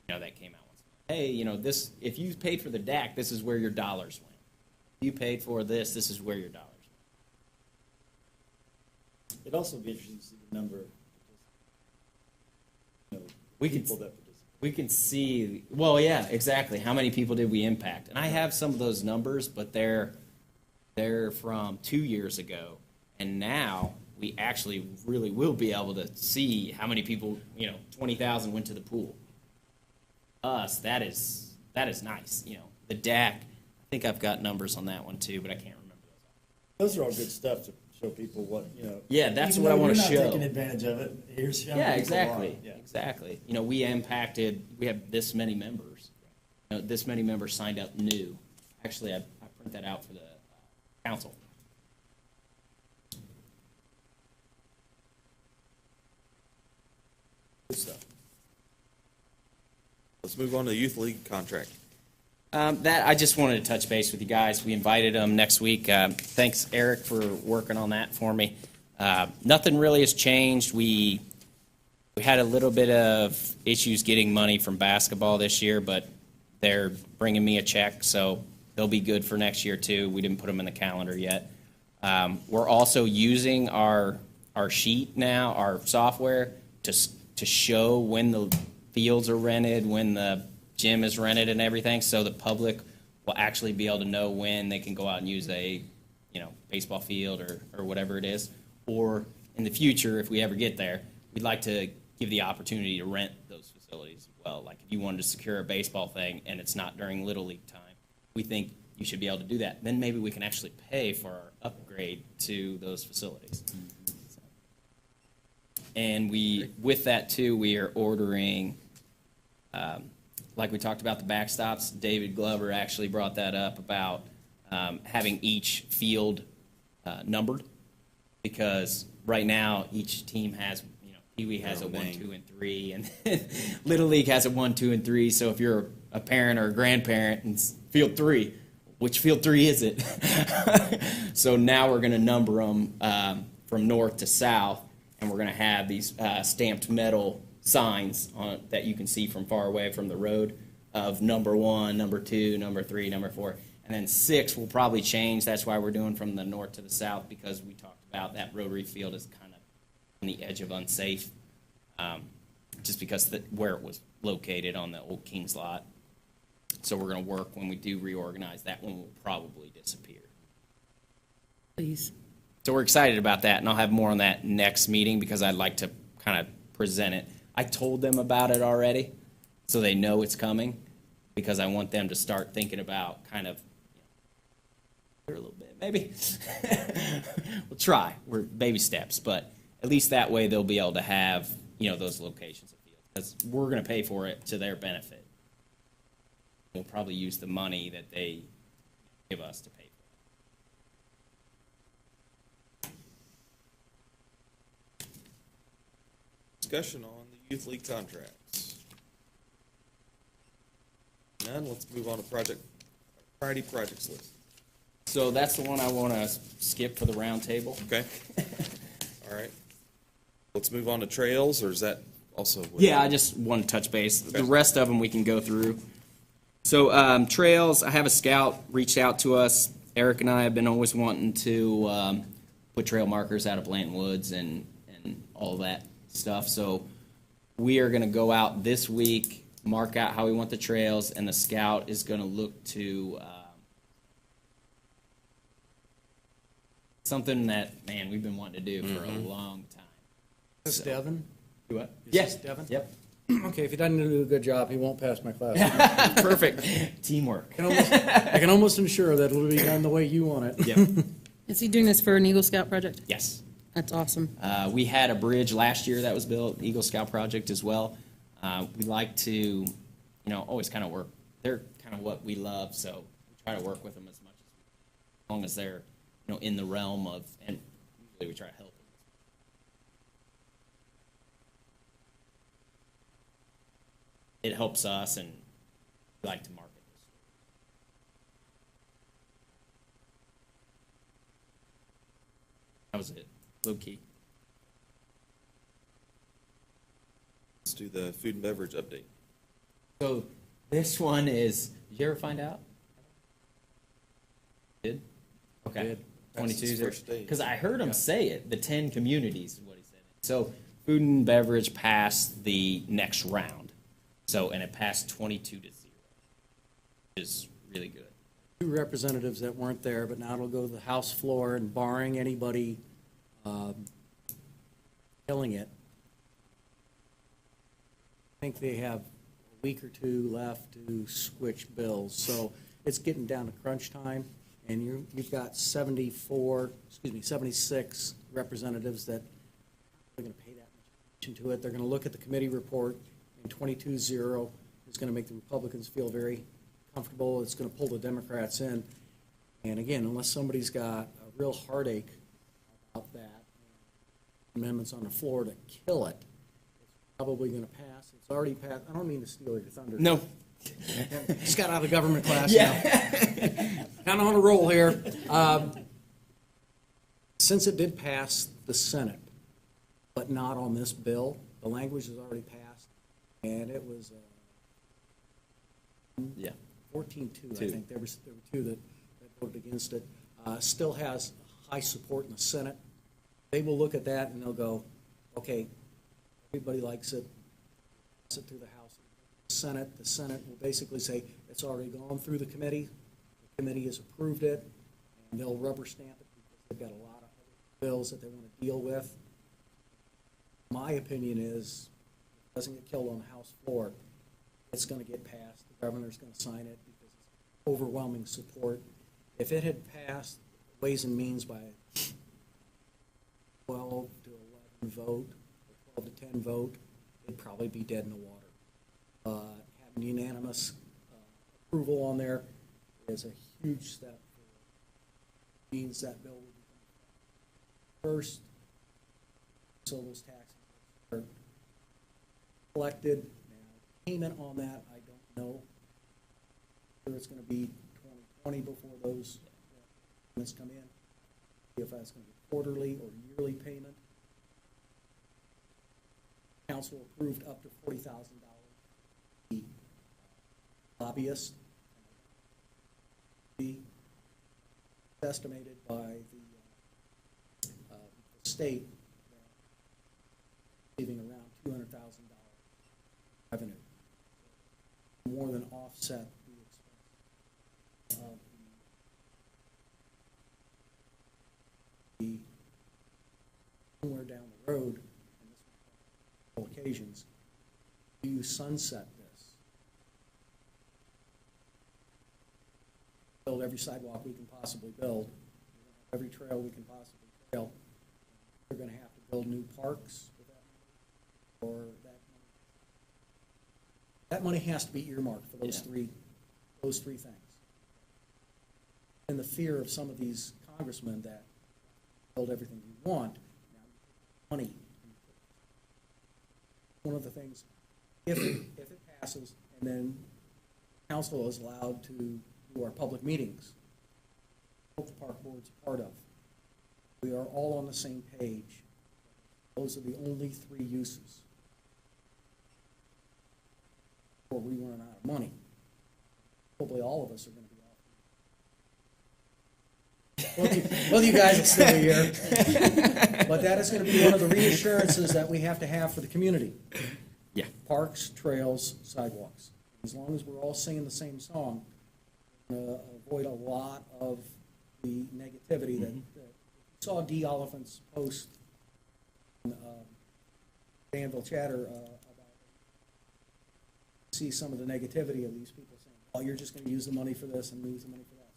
you know, that came out once. Hey, you know, this, if you paid for the DAC, this is where your dollars went. If you paid for this, this is where your dollars went. It'd also be interesting to see the number of We could- people that participate. We can see, well, yeah, exactly. How many people did we impact? And I have some of those numbers, but they're from 2 years ago. And now we actually really will be able to see how many people, you know, 20,000 went to the pool. That is nice. You know, the DAC, I think I've got numbers on that one too, but I can't remember those. Those are all good stuff to show people what, you know. Yeah, that's even what I though wanna you're show. not taking advantage of it, here's how Yeah, many people are. exactly. Yeah. Exactly. You know, we have this many members. You know, this many members signed up new. Actually, I print that out for the council. Good stuff. Let's move on to the youth league contract. That I just wanted to touch base with you guys. We invited them next week. Thanks, Eric, for working on that for me. Nothing really has changed. We had a little bit of issues getting money from basketball this year, but they're bringing me a check, so they'll be good for next year too. We didn't put them in the calendar yet. We're also using our sheet now, our software, to show when the fields are rented, when the gym is rented and everything, so the public will actually be able to know when they can go out and use a, you know, baseball field or whatever it is. Or in the future, if we ever get there, we'd like to give the opportunity to rent those facilities as well. Like if you wanted to secure a baseball thing and it's not during Little League time, we think you should be able to do that. Then maybe we can actually pay for our upgrade to those facilities. And with that too, we are ordering, like we talked about the backstops. David Glover actually brought that up about having each field numbered, because right now each team has, you know, Pee Wee has a 1, 2, and 3, and Little League has a 1, 2, and 3. So if you're a parent or a grandparent and it's field 3, which field 3 is it? So now we're going to number them from north to south, and we're going to have these stamped metal signs that you can see from far away from the road of number 1, number 2, number 3, number 4. And then 6 will probably change. That's why we're doing from the north to the south, because we talked about that Rotary Field is kind of on the edge of unsafe, just because where it was located on the old Kings lot. So we're going to work, when we do reorganize, that one will probably disappear. Please. So we're excited about that, and I'll have more on that next meeting because I'd like to kind of present it. I told them about it already, so they know it's coming, because I want them to start thinking about kind of, a little bit, maybe. We'll try. We're baby steps, but at least that way they'll be able to have, those locations of fields, because we're going to pay for it to their benefit. We'll probably use the money that they give us to pay for it. Discussion on the youth league contracts. None, let's move on to priority projects list. So that's the one I want to skip for the round table. Okay. All right. Let's move on to trails, or is that also? Yeah, I just want to touch base. Okay. The rest of them we can go through. So trails, I have a scout reached out to us. Eric and I have been always wanting to put trail markers out of Blanton Woods and all that stuff. So we are going to go out this week, mark out how we want the trails, and the scout is going to look to something that, man, we've been wanting to do for a long time. Is this Devin? Do what? Is Yes, this Devin? Yep. Okay, if he doesn't do a good job, he won't pass my class. Perfect. Teamwork. I can almost ensure that it'll be done the way you want it. Yep. Is he doing this for an Eagle Scout project? Yes. That's awesome. We had a bridge last year that was built, Eagle Scout project as well. We like to, always kind of work. They're kind of what we love, so we try to work with them as much as long as they're, in the realm of, and usually we try to help them. It helps us, and we like to market this. That was it, low key. Let's do the food and beverage update. So this one is, did you ever find out? Did? Okay. Did. That's his 22, first day. because I heard him say it, the 10 communities is what he said. So food and beverage passed the next round. So, and it passed 22-0, which is really good. Two representatives that weren't there, but now it'll go to the House floor, and barring anybody killing it, I think they have a week or two left to switch bills. So it's getting down to crunch time, and you've got 76 representatives that are going to pay that much attention to it. They're going to look at the committee report, and 22-0 is going to make the Republicans feel very comfortable. It's going to pull the Democrats in. And again, unless somebody's got a real heartache about that, amendments on the floor to kill it, it's probably going to pass. It's already passed. I don't mean to steal your thunder. No. Just got out of government class now. Kind of on a roll here. Since it did pass the Senate, but not on this bill, the language is already passed, and it was Yeah. 14-2, I think. There were two that voted against it. Still has high support in the Senate. They will look at that and they'll go, okay, everybody likes it. Pass it through the House. Senate, the Senate will basically say it's already gone through the committee. The committee has approved it, and they'll rubber stamp it because they've got a lot of other bills that they want to deal with. My opinion is, if it doesn't get killed on the House floor, it's going to get passed. The governor's going to sign it because it's overwhelming support. If it had passed Ways and Means by 12 to 11 vote, or 12 to 10 vote, it'd probably be dead in the water. Having unanimous approval on there is a huge step. Means that bill will be first, so those taxes are collected. Now, payment on that, I don't know. Whether it's going to be 2020 before those payments come in. If that's going to be quarterly or yearly payment. Council approved up to $40,000. The lobbyist be estimated by the state leaving around $200,000 revenue, more than offset the expense of the somewhere down the road, and this will be on occasions, do you sunset this? Build every sidewalk we can possibly build, every trail we can possibly trail. We're gonna have to build new parks with that money, or that money has to be earmarked for those Yeah. three things. And the fear of some of these congressmen that build everything you want, now you take money. One of the things, if it passes, and then council is allowed to do our public meetings, what the park board's a part of, we are all on the same page. Those are the only three uses. Or we run out of money. Probably all of us are gonna be off. Well, you guys are still here. But that is gonna be one of the reassurances that we have to have for the community. Yeah. Parks, trails, sidewalks. As long as we're all singing the same song, we're gonna avoid a lot of the negativity that saw Dee Oliphant's post on Danville Chatter about see some of the negativity of these people saying, oh, you're just gonna use the money for this and use the money for that.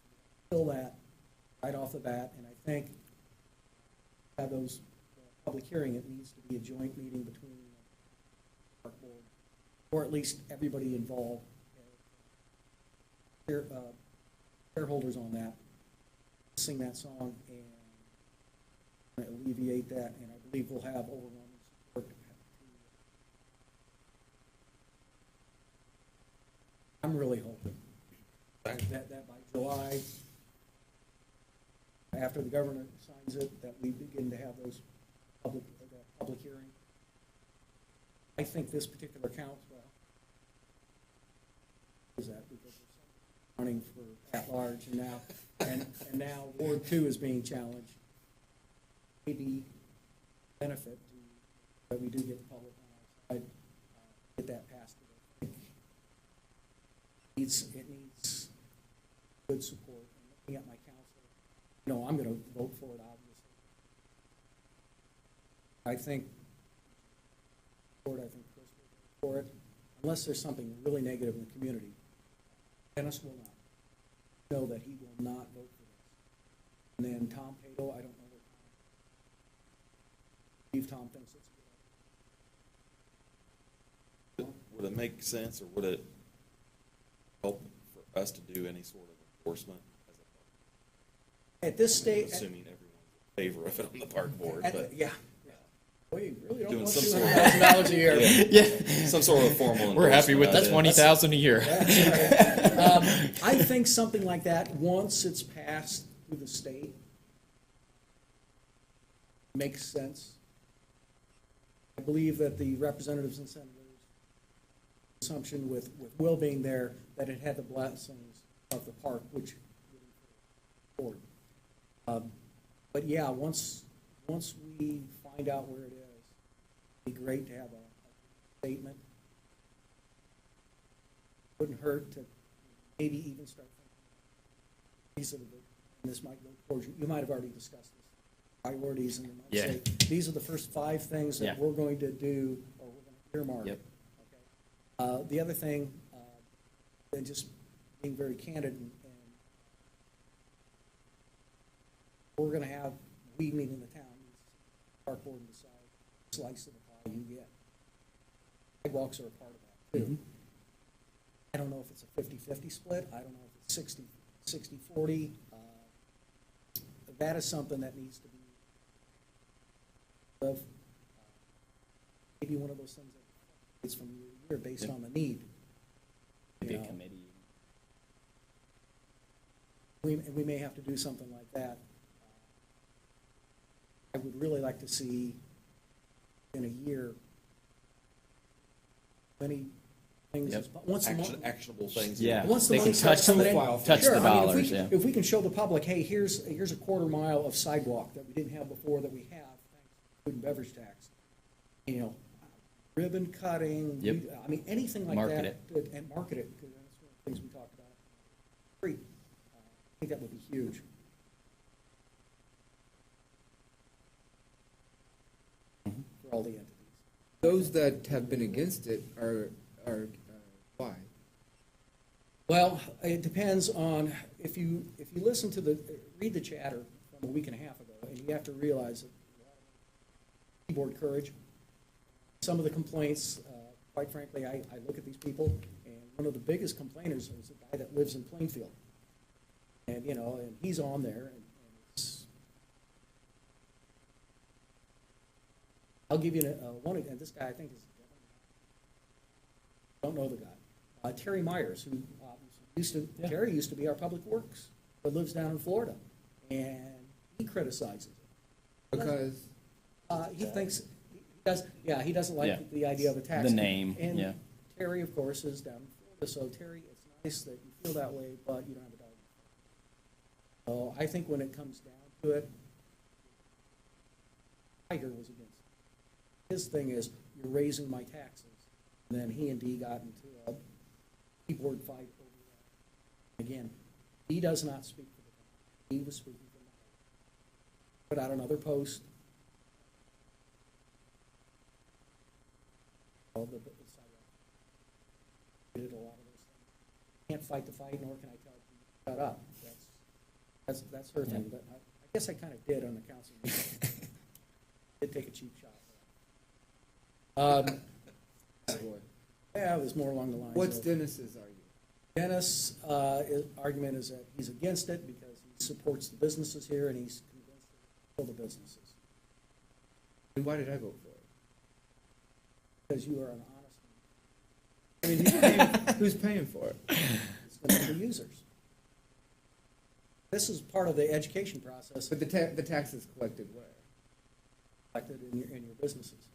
Kill that right off the bat, and I think have those public hearing, it needs to be a joint meeting between the park board, or at least everybody involved, shareholders on that, sing that song and alleviate that, and I believe we'll have overwhelming support. I'm really hoping that by July, after the governor signs it, that we begin to have those public hearing. I think this particular council is that because we're running for at large, and now Ward 2 is being challenged. Maybe benefit that we do get the public on our side, get that passed. It needs good support. And looking at my council, I'm going to vote for it, obviously. I think Chris will vote for it, unless there's something really negative in the community. Dennis will not know that he will not vote for this. And then Tom Pato, I don't know what Tom thinks it's good. Would it make sense, or would it help for us to do any sort of enforcement as a At this park? stage, Assuming everyone's in favor of it on the park board, but yeah. Well, you really don't Doing want some sort of- $200,000 a year. some sort of formal. We're happy with the endorsement of it. 20,000 a year. I think something like that, once it's passed through the state, makes sense. I believe that the representatives and senators, assumption with Will being there, that it had the blessings of the park, which forward. But yeah, once we find out where it is, it'd be great to have a statement. Wouldn't hurt to maybe even start thinking, these are the, and this might go towards you might have already discussed this, priorities, and you might Yeah. say, these are the first 5 things that Yeah. we're going to do, or we're going to earmark. Yep. Okay. The other thing, and just being very candid, and we're going to have, we meaning the town, park board and decide slice of the pie you get. Sidewalks are a part of that too. I don't know if it's a 50-50 split. I don't know if it's 60-40. That is something that needs to be maybe one of those things that is from year to year based on the need. Maybe You a know, committee. we may have to do something like that. I would really like to see in a year many things. Yep. Once the month, Actionable things. Yeah. once the They money can starts touch coming the in, file, touch sure, the I mean, dollars, yeah. if we can show the public, hey, here's a quarter mile of sidewalk that we didn't have before that we have, thanks to food and beverage tax. Ribbon cutting. Yep. I mean, anything like Market that. And market it, because that's one of the things we talked about. Free. I think that would be huge. all the entities. Those that have been against it are why? Well, it depends on, if you listen to read the chatter from a week and a half ago, and you have to realize that keyboard courage, some of the complaints, quite frankly, I look at these people, and one of the biggest complainers is a guy that lives in Plainfield. And, and he's on there, and it's, I'll give you one, and this guy I think is, don't know the guy. Terry Myers, who Terry used to be our Public Works, but lives down in Florida, and he criticizes it. Because He thinks, he doesn't like Yeah. the idea of a tax. The name, And yeah. Terry, of course, is down in Florida, so Terry, it's nice that you feel that way, but you don't have a dog. So I think when it comes down to it, Tiger was against it. His thing is, you're raising my taxes. And then he and Dee got into a keyboard fight over that. Again, he does not speak for the company. He was speaking for the put out another post. All the sidewalk. Did a lot of those things. Can't fight the fight, nor can I tell you to shut up. That's her thing, but I guess I kind of did on the council meeting. Did take a cheap shot. Yeah, it was more along the lines what's of. Dennis's argument? Dennis' argument is that he's against it because he supports the businesses here and he's convinced to kill the businesses. And why did I vote for it? Because you are an honest man. I mean, who's paying for it? It's going to be the users. This is part of the education process But the tax is collected where? reflected in your businesses.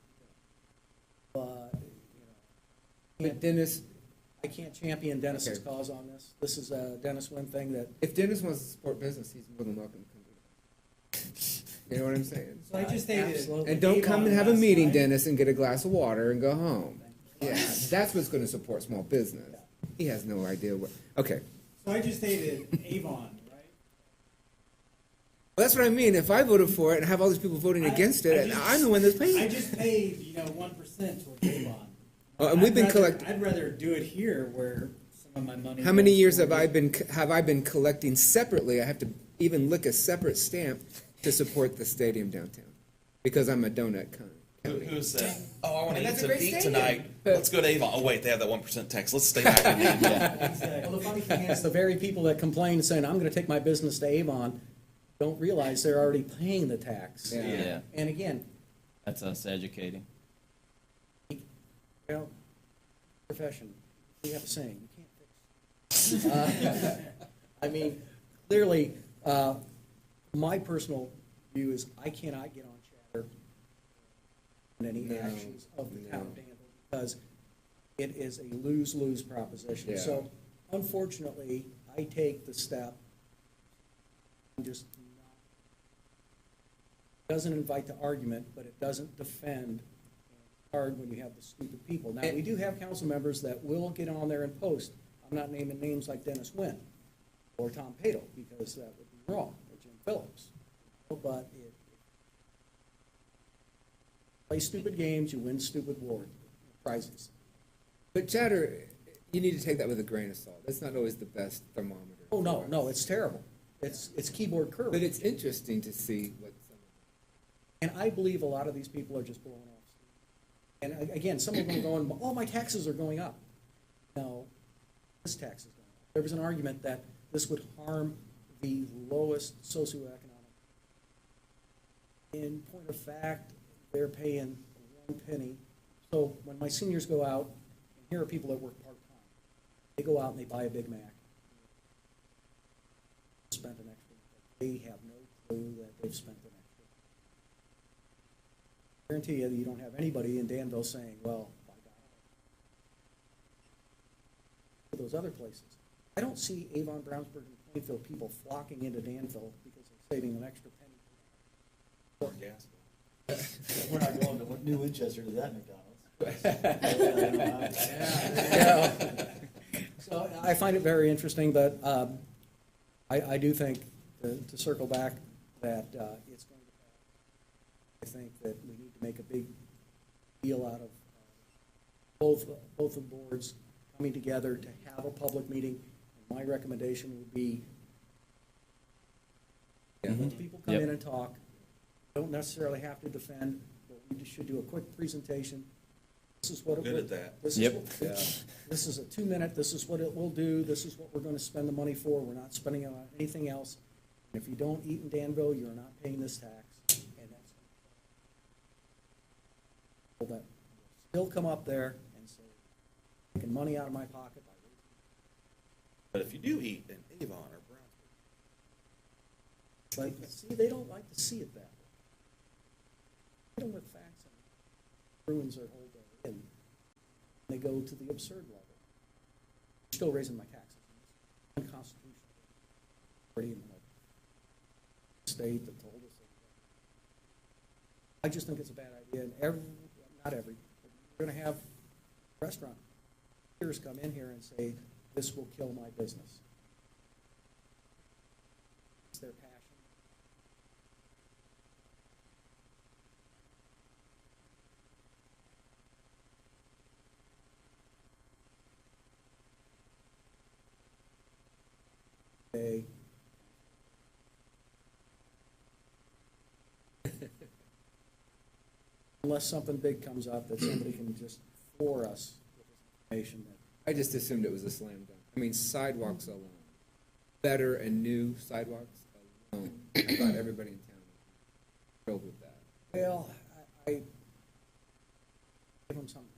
But, But Dennis, I can't champion Dennis's Okay. cause on this. This is a Dennis Nguyen thing that, if Dennis wants to support business, he's more than welcome to come to it. You know what I'm saying? So I just stated. Absolutely. And don't come and have a Avon meeting, last night. Dennis, and get a glass of water and go home. Yeah, that's what's gonna support small business. He has no idea what, okay. So I just stated Avon, right? Well, that's what I mean. If I voted for it and have all these people voting against it, and I'm the one that's I paying. just paid, 1% towards Avon. Oh, and we've been I'd rather do it here where some of my money. How many goes years have toward- I been collecting separately? I have to even lick a separate stamp to support the stadium downtown because I'm a donut county. Who said, oh, I want to And eat that's a some great eat stadium. tonight. Let's go to Avon. Oh, wait, they have that 1% tax. Let's stay back in here. well, the funny thing is, the very people that complain saying, I'm gonna take my business to Avon, don't realize they're already paying the tax. Yeah. Yeah, And again, that's us educating. well, profession, we have a saying, you can't fix. I mean, clearly, my personal view is I cannot get on chatter in any No, actions of the town of no. Danville because it is a lose-lose proposition. Yeah. So unfortunately, I take the step and just not, doesn't invite the argument, but it doesn't defend hard when you have the stupid people. Now, we do have council members that will get on there and post. I'm not naming names like Dennis Nguyen or Tom Pato, because that would be wrong, or Jim Phillips. But it play stupid games, you win stupid prizes. But chatter, you need to take that with a grain of salt. It's not always the best thermometer. Oh, no, it's terrible. It's keyboard curve. But it's interesting to see what some of And I believe a lot of these people are just blowing off steam. And again, some of them are going, oh, my taxes are going up. No, this tax is going up. There was an argument that this would harm the lowest socioeconomic. In point of fact, they're paying 1 penny. So when my seniors go out, and here are people that work part-time, they go out and they buy a Big Mac. Spent an extra, they have no clue that they've spent an extra. Guarantee you that you don't have anybody in Danville saying, well, by God. Those other places. I don't see Avon, Brownsburg, and Plainfield people flocking into Danville because they're saving an extra penny. Or gas. We're not going to New Winchester to that McDonald's. So I find it very interesting, but I do think, to circle back, that it's going to pass. I think that we need to make a big deal out of both the boards coming together to have a public meeting. And my recommendation would be, let people come Yep. in and talk. Don't necessarily have to defend, but we should do a quick presentation. This is what it Good will. at that. This is Yep. what- This is a 2-minute, this is what it will do, this is what we're gonna spend the money for, we're not spending it on anything else. And if you don't eat in Danville, you're not paying this tax, and that's. People that still come up there and say, making money out of my pocket by raising. But if you do eat in Avon or Brownsburg, But see, they don't like to see it that way. Hit them with facts and ruins their whole day, and they go to the absurd level. I'm still raising my taxes. Unconstitutional. Already in the state that told us. I just think it's a bad idea, and not every, but you're gonna have restaurant owners come in here and say, this will kill my business. It's their passion. They unless something big comes up that somebody can just floor us with this information that I just assumed it was a slam dunk. I mean, sidewalks alone, better and new sidewalks alone. I thought everybody in town was thrilled with that. well, I give them something.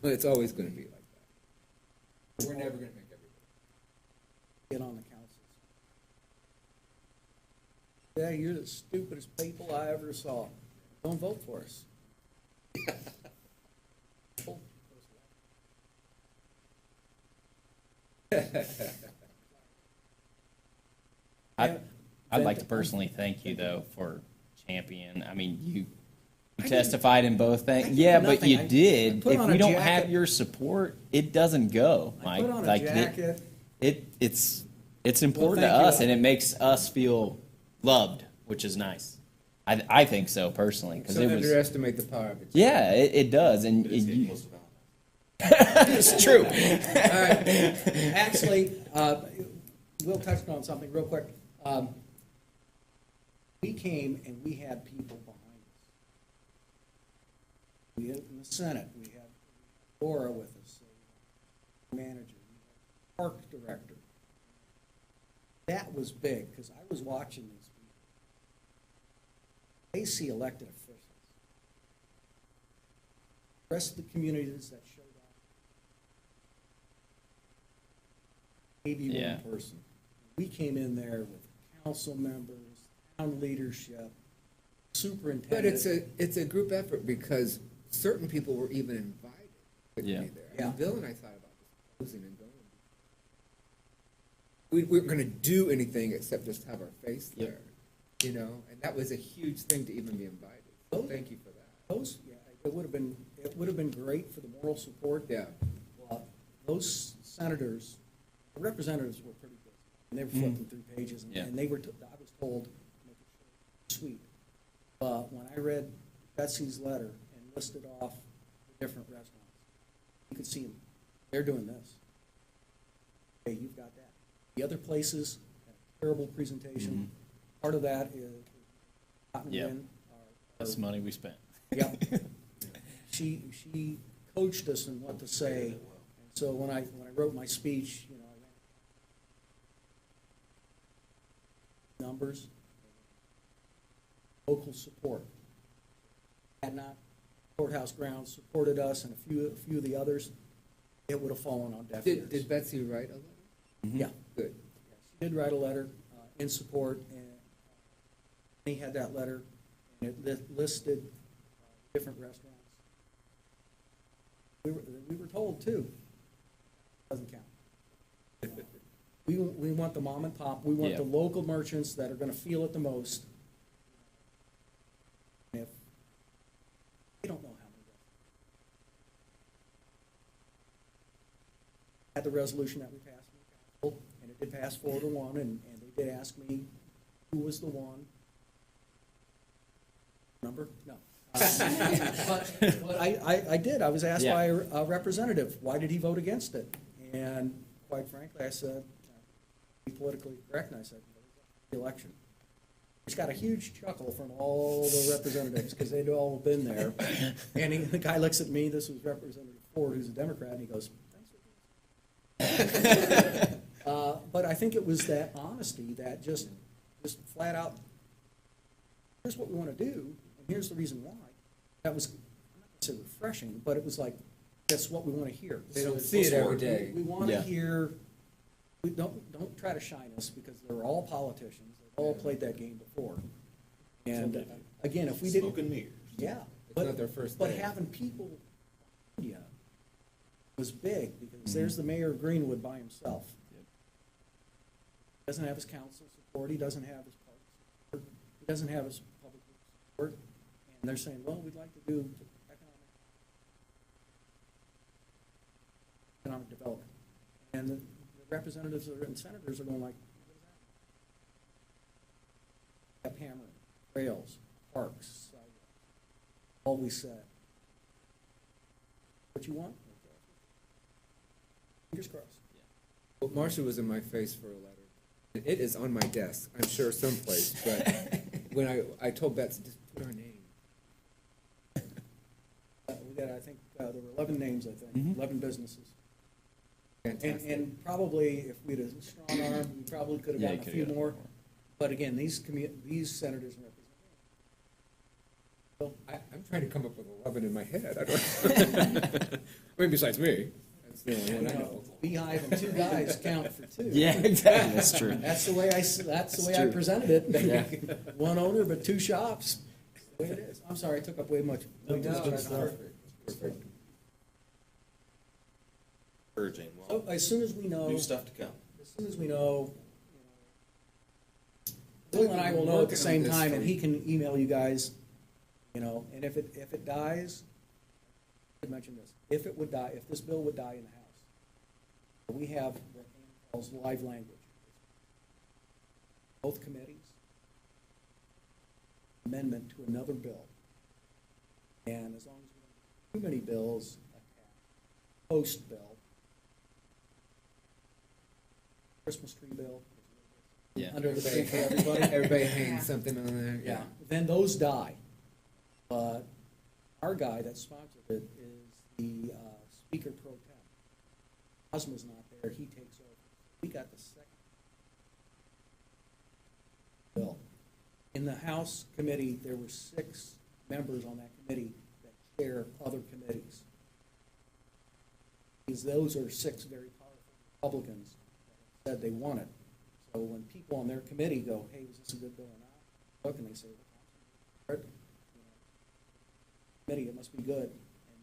Well, it's always going to be like that. We're never going to make everybody. Get on the councils. Yeah, you're the stupidest people I ever saw. Don't vote for us. I'd like to personally thank you, though, for champion. I mean, you testified in both things. did Yeah, but nothing. you I did. put If on we a don't jacket. have your support, it doesn't go, I Mike. put on a Like, jacket. it's important to thank you. us, and it makes us feel loved, which is nice. I think so personally, because So it was. underestimate the power of it. Yeah, it does, and it's getting you, close to Valentine's. it's true. Actually, Will touched on something real quick. We came and we had people behind us. We had in the Senate, we had Laura with us, manager, park director. That was big, because I was watching these people. They see elected officials. The rest of the communities that showed up, maybe Yeah. one person. We came in there with council members, town leadership, superintendent. But it's a group effort because certain people were even invited to Yeah. be there. I Yeah. mean, Bill and I thought about just closing and going. We weren't going to do anything except just have our face Yep. there, you know. And that was a huge thing to even be invited. So thank you for that. Those, yeah, it would have been great for the moral support. Yeah. Those senators, the representatives were pretty good. And they were flipping through pages, and Yeah. and they were, I was told, make it short, sweet. But when I read Betsy's letter and listed off the different restaurants, you could see them, they're doing this. Hey, you've got that. The other places, had a terrible presentation. Part of that is Cotton Yep. Wind, That's money we spent. Yep. She coached us in what to say. And so when I wrote my speech, you know, I ran numbers, local support. Had not courthouse grounds supported us and a few of the others, it would have fallen on deaf ears. Did Betsy write a letter? Yeah. Good. She did write a letter in support, and he had that letter, and it listed different restaurants. We were told, too, doesn't count. We want the mom and pop, we want Yeah. the local merchants that are gonna feel it the most. And if, they don't know how many restaurants. Had the resolution that we passed in the council, and it did pass 4-1, and they did ask me who was the one. Number? No. But I did. I was asked Yeah. by a representative, why did he vote against it? And quite frankly, I said, be politically correct, and I said, the election. He's got a huge chuckle from all the representatives, because they'd all been there. And the guy looks at me, this was Representative Ford, who's a Democrat, and he goes, thanks for doing this. But I think it was that honesty that just flat out, here's what we want to do, and here's the reason why. That was, I'm not going to say refreshing, but it was like, that's what we want to hear. They don't see it every day. We want to Yeah. hear, we don't try to shine us, because they're all politicians, they've all played that game before. And again, if we didn't. Smoke and mirrors. Yeah. It's not their first But day. having people, yeah, was big, because there's the mayor of Greenwood by himself. Doesn't have his council support, he doesn't have his party support, he doesn't have his public support, and they're saying, well, we'd like to do economic development. And the representatives and senators are going like, what is that? Kept hammering, trails, parks, sidewalks, all we said. What you want? Fingers crossed. Well, Marcia was in my face for a letter. It is on my desk, I'm sure someplace, but when I told Betsy, just put our name. We got, I think, there were 11 names, I think, 11 businesses. Fantastic. And probably, if we'd have strong arm, we probably could have Yeah, you gotten a could've few gotten more. But again, these senators and representatives. I'm trying to come up with 11 in my head. I don't, I mean, besides me, that's the only one I know. Beehive and two guys count for two. Yeah, exactly. That's true. That's the way that's the way I true. presented it. Yeah. One owner, but two shops. That's the way it is. I'm sorry, I took up way much. No, that's good stuff. Perfect. Encouraging. So Well, as soon as we know, new stuff to come. as soon as we know, Bill and I will know at the same time, and he can email you guys, and if it dies, I should mention this, if it would die, if this bill would die in the House, we have what Ann calls live language. Both committees, amendment to another bill. And as long as we don't have too many bills, post-bill, Christmas tree bill, Yeah. under the tree for everybody. Everybody hangs something on there. Yeah, then those die. But our guy that sponsored it is the Speaker Pro Tem. Osma's not there, he takes over. We got the second bill. In the House committee, there were 6 members on that committee that chair other committees. Because those are 6 very powerful Republicans that said they want it. So when people on their committee go, hey, was this a good bill or not? Look, and they say, well, committee, it must be good. And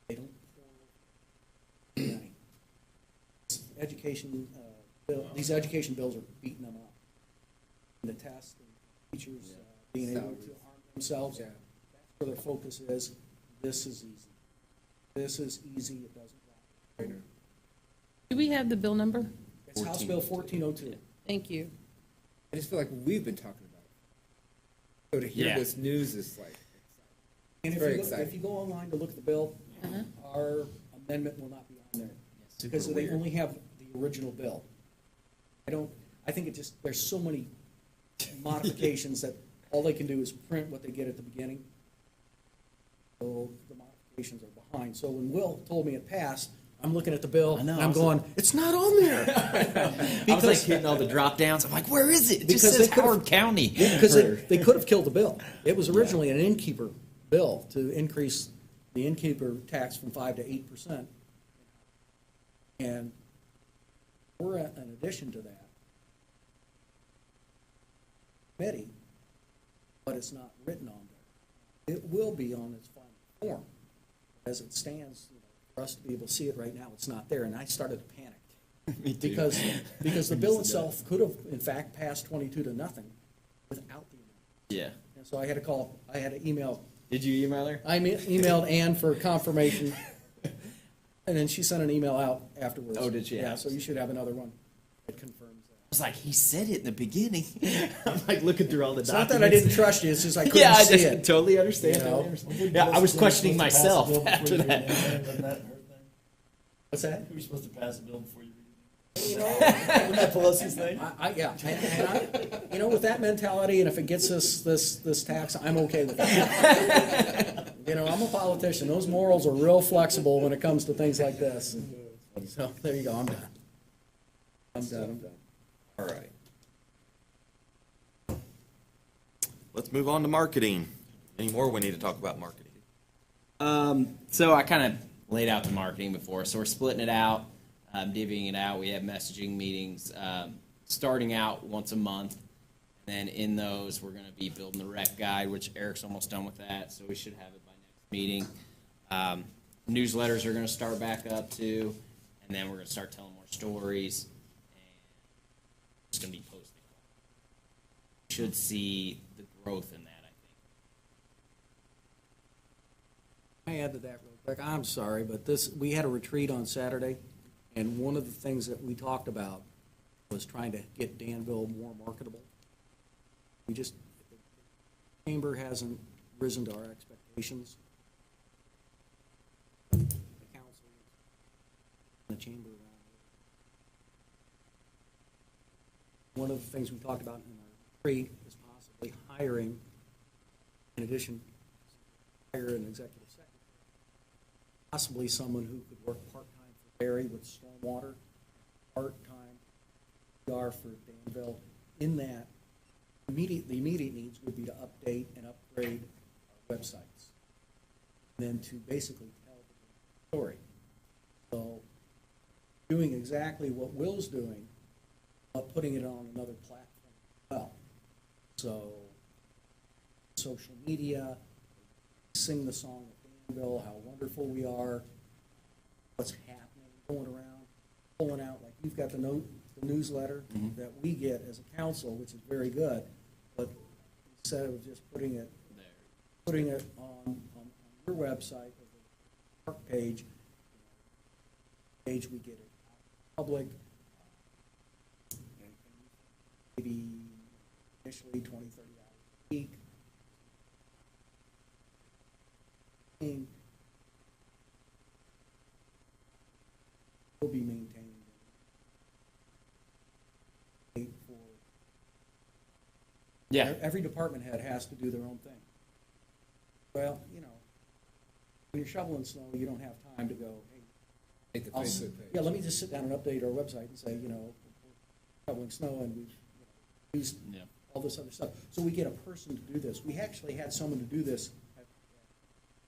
they don't pour money. Education, these education bills are beating them up. And the test, and teachers being able to arm themselves, Yeah. that's where their focus is. This is easy. This is easy, it doesn't rock. I know. Do we have the bill number? It's House Bill 1402. Thank you. I just feel like we've been talking about it. So to hear Yeah. this news is like, And if Very you, exciting. if you go online to look at the bill, our amendment will not be on there. Because they only have the original bill. I think it just, there's so many modifications that all they can do is print what they get at the beginning. So the modifications are behind. So when Will told me it passed, I'm looking at the bill, I and know, I I'm was going, it's not on there. I was like hitting all the drop downs. I'm like, where is it? It just Because says they could've- Howard County. Because they could have killed the bill. It was originally an innkeeper bill to increase the innkeeper tax from 5% to 8%. And we're in addition to that committee, but it's not written on there. It will be on its final form. As it stands, for us to be able to see it right now, it's not there, and I started to panic. Me too. Because the bill itself could have, in fact, passed 22 to nothing without the amendment. Yeah. And so I had to email, Did you email her? I emailed Ann for confirmation, and then she sent an email out afterwards. Oh, did she? Yeah, so you should have another one that confirms that. was like, he said it in the beginning. I'm like looking through all the It's not documents. that I didn't trust you, it's just I couldn't Yeah, I see just it. totally understand. You know? Totally understand. Yeah, I was questioning myself after that. Wasn't that her thing? What's that? You were supposed to pass a bill before you read it. You know, Wasn't that Pelosi's thing? yeah, you know, with that mentality, and if it gets us this tax, I'm okay with that. You know, I'm a politician. Those morals are real flexible when it comes to things like this. So there you go. I'm done. I'm done. All right. Let's move on to marketing. Any more we need to talk about marketing? So I kind of laid out the marketing before. So we're splitting it out, divvying it out. We have messaging meetings, starting out once a month. And then in those, we're going to be building the rec guide, which Eric's almost done with that. So we should have it by next meeting. Newsletters are going to start back up too. And then we're going to start telling more stories. And it's going to be posting. Should see the growth in that, I think. I add to that real quick. I'm sorry, but we had a retreat on Saturday, and one of the things that we talked about was trying to get Danville more marketable. The chamber hasn't risen to our expectations. The council, the chamber around here. One of the things we talked about in our retreat is possibly hiring, in addition, hire an executive secretary, possibly someone who could work part-time for Barry with stormwater, part-time PR for Danville. In that, the immediate needs would be to update and upgrade our websites, and then to basically tell the story. So, doing exactly what Will's doing, but putting it on another platform as well. So, social media, sing the song of Danville, how wonderful we are, what's happening, going around, pulling out, like you've got the newsletter that we get as a council, which is very good, but instead of just putting it on your website, or the park page, we get it out public, and maybe initially 20, 30 hours a week. Will be maintained for Yeah. every department head has to do their own thing. Well, you know, when you're shoveling snow, you don't have time to go, hey, Make the I'll Facebook page. yeah, let me just sit down and update our website and say, you know, we're shoveling snow and we've used Yeah. all this other stuff. So we get a person to do this. We actually had someone to do this at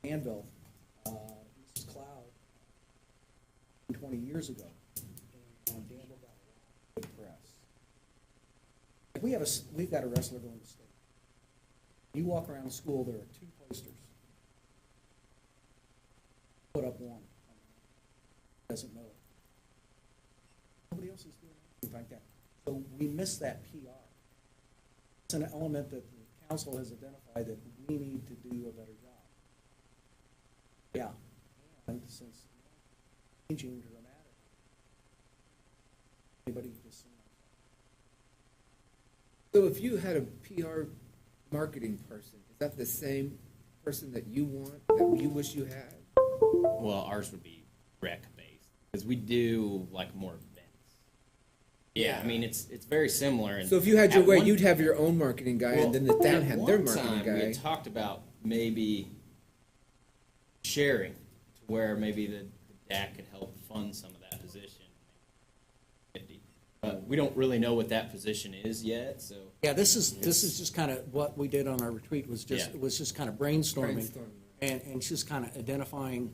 Danville, Mrs. Cloud, 20 years ago. And Danville got a lot of good press. Like we've got a wrestler going to state. You walk around school, there are 2 posters. Put up one. Doesn't know it. Nobody else is doing anything like that. So we miss that PR. It's an element that the council has identified that we need to do a better job. Yeah. And since changing dramatically, anybody just seen So if you had a PR marketing person, is that the same person that you want, that you wish you had? Well, ours would be rec based because we do like more events. Yeah, I mean it's very similar. And So if you had your at way, one- you'd have your own marketing guy, and then the town at had their one marketing time, We guy. had talked about maybe sharing to where maybe the DAC could help fund some of that position. 50. But we don't really know what that position is yet, so. Yeah, this is just kind of what we did on our retreat, was just, Yeah. it was just kind of brainstorming. Brainstorming. And just kind of identifying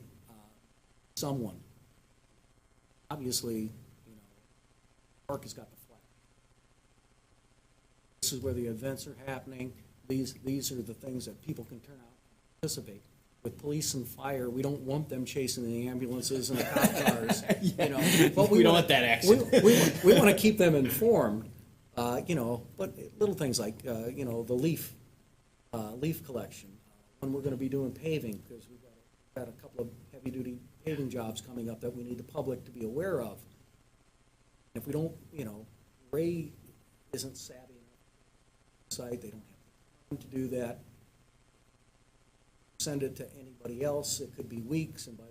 someone. Obviously, you know, Park has got the flag. This is where the events are happening. These are the things that people can turn out and participate. With police and fire, we don't want them chasing the ambulances and the cop cars, you know. But We don't wanna- want that action. We want to keep them informed, you know, but little things like, you know, the leaf collection. When we're going to be doing paving, because we've got a couple of heavy-duty paving jobs coming up that we need the public to be aware of. If we don't, you know, isn't savvy enough to site, they don't have the time to do that. Send it to anybody else, it could be weeks, and by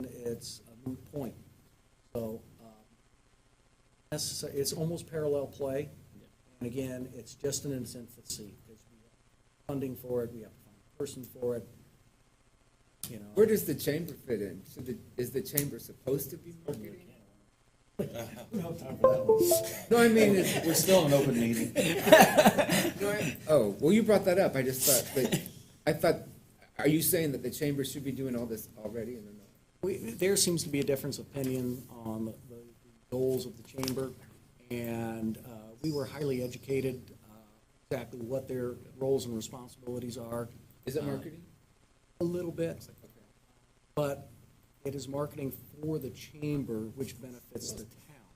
then it's a moot point. So, it's almost parallel play. And again, it's just in its infancy, because we have funding for it, we have to find a person for it, you know. Where does the chamber fit in? Is the chamber supposed to be marketing? We don't have time for that one. No, I mean, We're still in an open meeting. oh, well, you brought that up. I just thought, are you saying that the chamber should be doing all this already and they're not? There seems to be a difference of opinion on the goals of the chamber, and we were highly educated, exactly what their roles and responsibilities are. Is it marketing? A little bit, Okay. but it is marketing for the chamber, which benefits the town.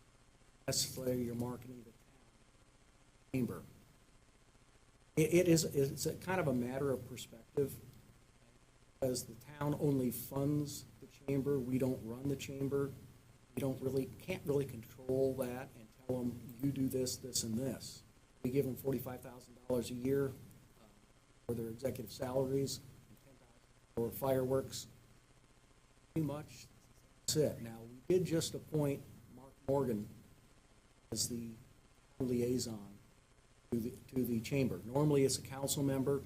That's why you're marketing the town chamber. It's a kind of a matter of perspective, because the town only funds the chamber, we don't run the chamber. We can't really control that and tell them, you do this, this, and this. We give them $45,000 a year for their executive salaries, and $10,000 for fireworks. Pretty much, that's it. Now, we did just appoint Mark Morgan as the liaison to the chamber. Normally, it's a council member.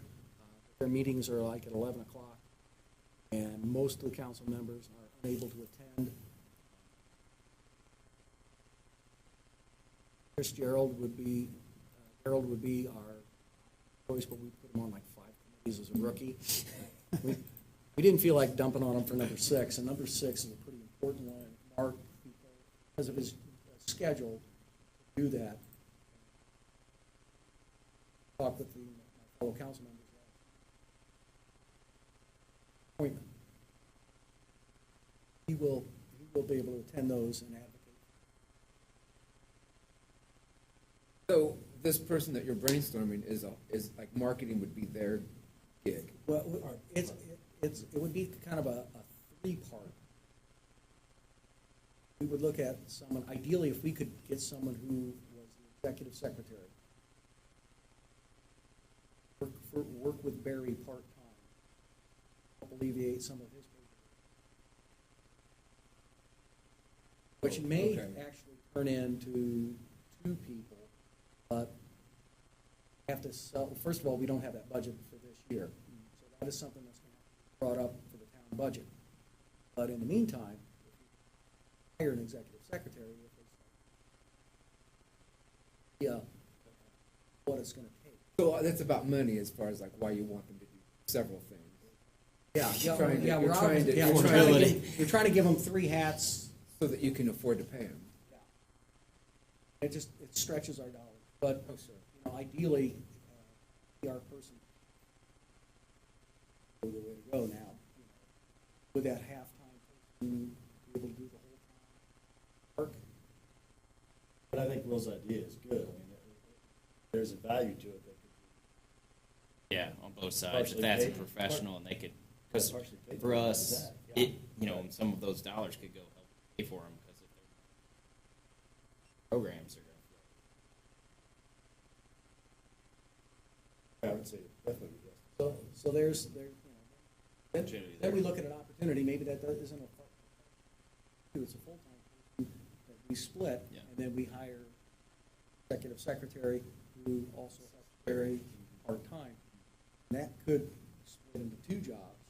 Their meetings are like at 11 o'clock, and most of the council members are unable to attend. Chris Gerald would be our choice, but we put him on like 5 committees as a rookie. We didn't feel like dumping on him for number 6, and number 6 is a pretty important one. Mark, because of his schedule, to do that. Talk with my fellow council members. Appointment. He will be able to attend those and advocate. So this person that you're brainstorming is like marketing would be their gig. Well, it would be kind of a 3-part. We would look at someone, ideally, if we could get someone who was the executive secretary. Work with Barry part-time, help alleviate some of his paper, which may Okay. actually turn into 2 people, but have to sell. First of all, we don't have that budget for this year, so that is something that's going to be brought up for the town budget. But in the meantime, if we hire an executive secretary, what it's going to take. So that's about money as far as like why you want them to do several things. Yeah, we're trying to give them 3 hats. So that you can afford to pay them. It stretches our dollars, but, Oh, sure. you know, ideally, PR person is the way to go now. You know, with that halftime person, be able to do the whole time work. But I think Will's idea is good. I mean, there's a value to it that could Yeah, on both sides. Partially If that's a paid. professional and they could, be because partially paid for for us, that. Yeah. some of those dollars could go help pay for them because if their programs are going to I would say definitely yes. So there's, you know, then we look at an opportunity, maybe that isn't a part-time, it's a full-time person that we split, Yeah. and then we hire executive secretary who also has very part-time. And that could split into 2 jobs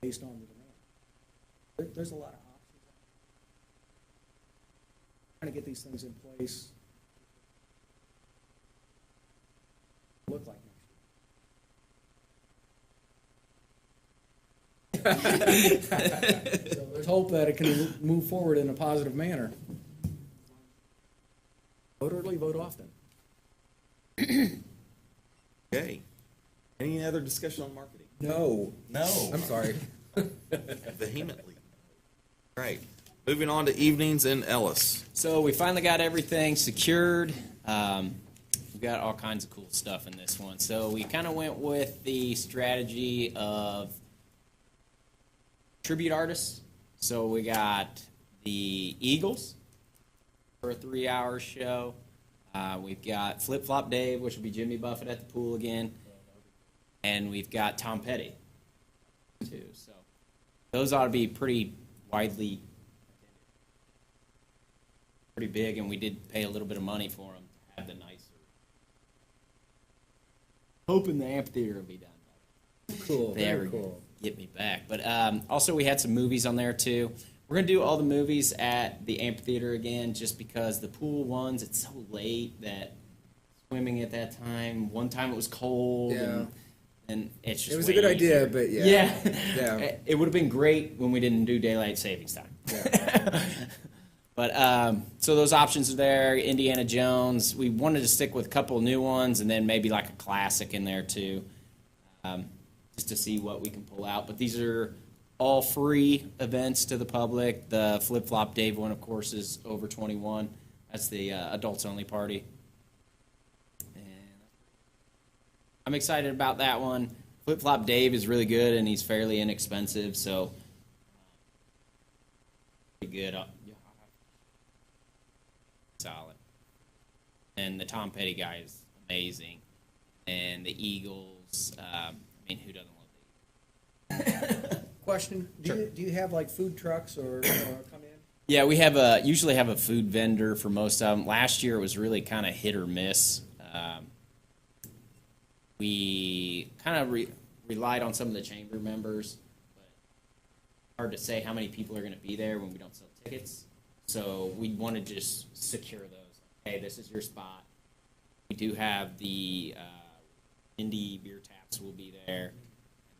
based on the demand. There's a lot of options. Trying to get these things in place. Look like next year. So there's hope that it can move forward in a positive manner. Vote early, vote often. Okay. Any other discussion on marketing? No. No. I'm sorry. Vehemently. Right. Moving on to evenings in Ellis. So we finally got everything secured. We've got all kinds of cool stuff in this one. So we kind of went with the strategy of tribute artists. So we got the Eagles for a 3-hour show. We've got Flip Flop Dave, which will be Jimmy Buffett at the pool again. And we've got Tom Petty, too. So those ought to be pretty widely, pretty big, and we did pay a little bit of money for them to have the nicer. Hoping the amphitheater will be done. Cool, They very ever cool. get me back. But also, we had some movies on there too. We're gonna do all the movies at the amphitheater again, just because the pool ones, it's so late that swimming at that time. One time it was cold, Yeah. and it's just It was a way good idea, easier. but yeah. Yeah, Yeah. It would have been great when we didn't do daylight savings time. But so those options are there. Indiana Jones. We wanted to stick with a couple of new ones, and then maybe like a classic in there too, just to see what we can pull out. But these are all free events to the public. The Flip Flop Dave one, of course, is over 21. That's the adults only party. And I'm excited about that one. Flip Flop Dave is really good, and he's fairly inexpensive, so pretty good. Solid. And the Tom Petty guy is amazing. And the Eagles, I mean, who doesn't love the Eagles? Question, do you have like food trucks or come in? Yeah, we usually have a food vendor for most of them. Last year it was really kind of hit or miss. We kind of relied on some of the chamber members, but hard to say how many people are going to be there when we don't sell tickets. So we want to just secure those. Hey, this is your spot. We do have the indie beer taps will be there,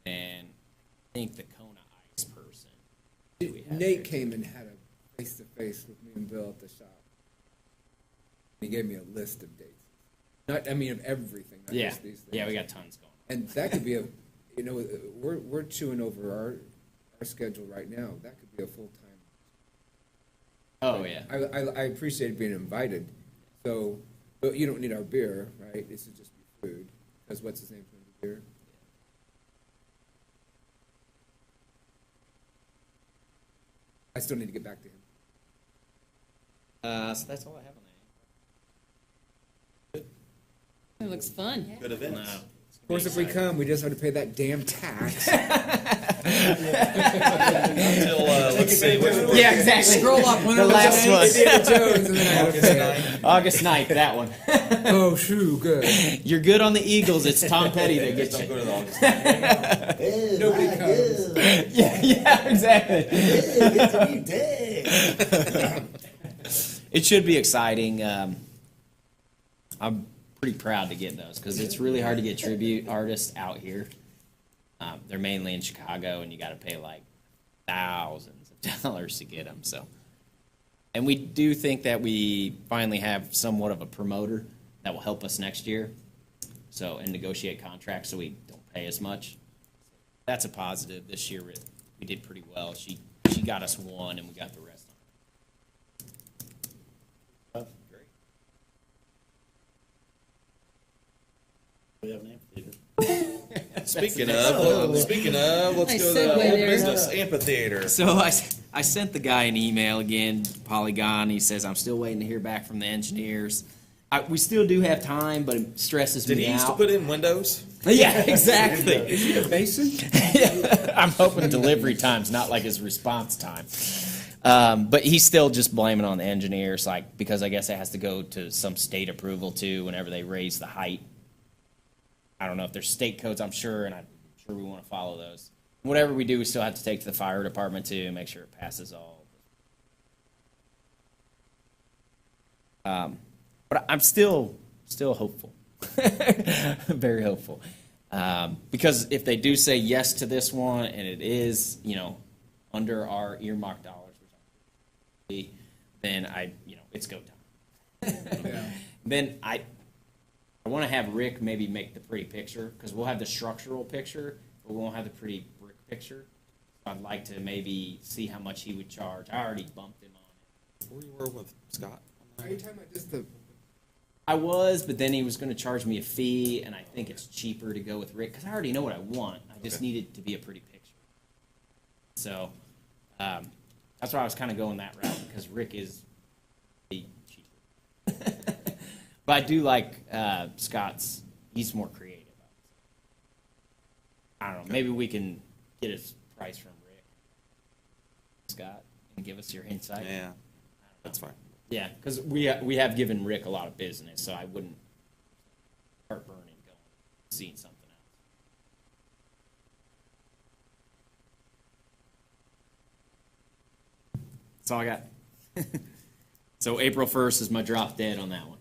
and I think the Kona Ice person. we have Nate there. came and had a face-to-face with me and Bill at the shop. He gave me a list of dates. I mean, of everything, not Yeah, just these things. yeah, we got tons going. And that could be we're chewing over our schedule right now. That could be a full-time. Oh yeah. I appreciate being invited. So, but you don't need our beer, right? This would just be food. Because what's his name's going to be beer? I still need to get back to him. So that's all I have on that. It looks fun. Good event. No. Of course, if we come, we just have to pay that damn tax. Until, let's see, which one? Yeah, exactly. Scroll up, when The are those last dates? one. Indiana Jones, and then I have to August pay 9th. August 9th, that one. it. Oh, shoo, good. You're good on the Eagles. It's Tom Petty that gets Don't go you. to the August 9th. Nobody comes. Yeah, exactly. It's a new day. It should be exciting. I'm pretty proud to get those because it's really hard to get tribute artists out here. They're mainly in Chicago, and you got to pay like thousands of dollars to get them. So, and we do think that we finally have somewhat of a promoter that will help us next year. So, and negotiate contracts so we don't pay as much. That's a positive. This year we did pretty well. She got us one, and we got the rest on. Great. We have an amphitheater. Speaking of, let's Nice go to segue the old there. business amphitheater. So I sent the guy an email again, Polygon. He says, I'm still waiting to hear back from the engineers. We still do have time, but it stresses Did me he used to out. put in windows? Yeah, exactly. Is he a mason? I'm hoping delivery time's not like his response time. But he's still just blaming on the engineers, like, because I guess it has to go to some state approval too whenever they raise the height. I don't know if there's state codes, I'm sure, and I'm sure we want to follow those. Whatever we do, we still have to take to the fire department too, and make sure it passes all. But I'm still hopeful, very hopeful, because if they do say yes to this one, and it is, under our earmarked dollars, which then it's go time. Then I want to have Rick maybe make the pretty picture, because we'll have the structural picture, but we won't have the pretty brick picture. So I'd like to maybe see how much he would charge. I already bumped him on it. Where you were with Scott? Are you talking about just the? I was, but then he was going to charge me a fee, and I think it's cheaper to go with Rick, because I already know what I want. I just Okay. need it to be a pretty picture. So that's why I was kind of going that route, because Rick is cheaper. But I do like Scott's. He's more creative. I don't know. Maybe we can get a price from Rick, Scott, and give us your insight. Yeah, that's fine. Yeah, because we have given Rick a lot of business, so I wouldn't heartburn and going seeing something else. That's all I got. So April 1st is my drop dead on that one.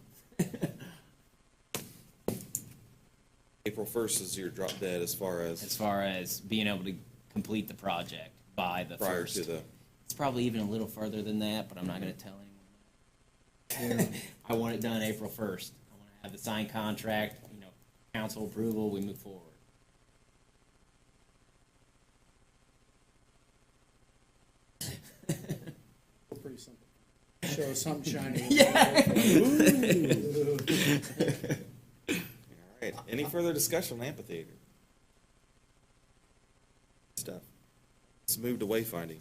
April 1st is your drop dead as far As as far as being able to complete the project by the prior first. to the, It's probably even a little further than that, but I'm not going to tell anyone that. I want it done April 1st. I want to have the signed contract, council approval, we move forward. Pretty simple. Show something shiny. all right. Any further discussion on amphitheater? Stuff. Let's move to wayfinding.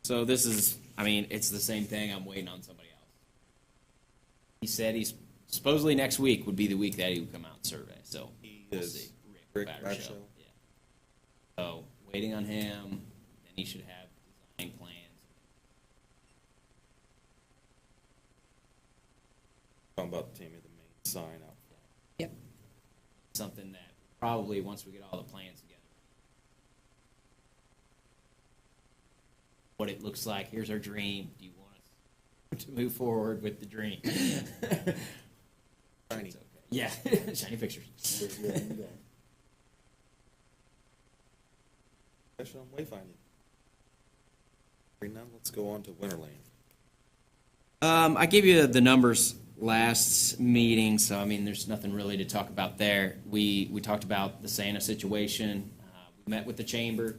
So this is, it's the same thing. I'm waiting on somebody else. He said he's supposedly next week would be the week that he would come out and survey. So He we'll is see. Rick Battershow. Battershow. Yeah. So waiting on him. Then he should have design plans. Talking about Tammy, the main sign out front. Yep. Something that probably once we get all the plans together. What it looks like. Here's our dream. Do you want us to move forward with the dream? Shiny. It's okay. Yeah, shiny pictures. Discussion on wayfinding. Hearing none, let's go on to Winterland. I gave you the numbers last meeting, so there's nothing really to talk about there. We talked about the Santa situation. We met with the chamber,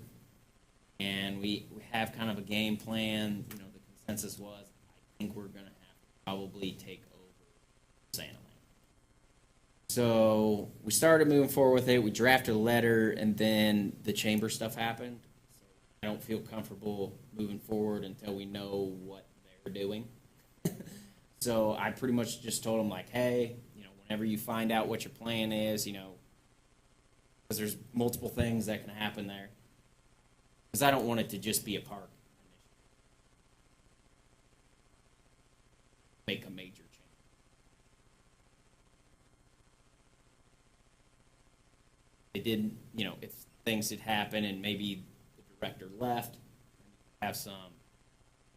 and we have kind of a game plan. The consensus was, I think we're going to have to probably take over Santa Land. So we started moving forward with it. We drafted a letter, and then the chamber stuff happened. So I don't feel comfortable moving forward until we know what they're doing. So I pretty much just told them, hey, whenever you find out what your plan is, because there's multiple things that can happen there. Because I don't want it to just be a park. Make a major change. It didn't, if things had happened and maybe the director left, have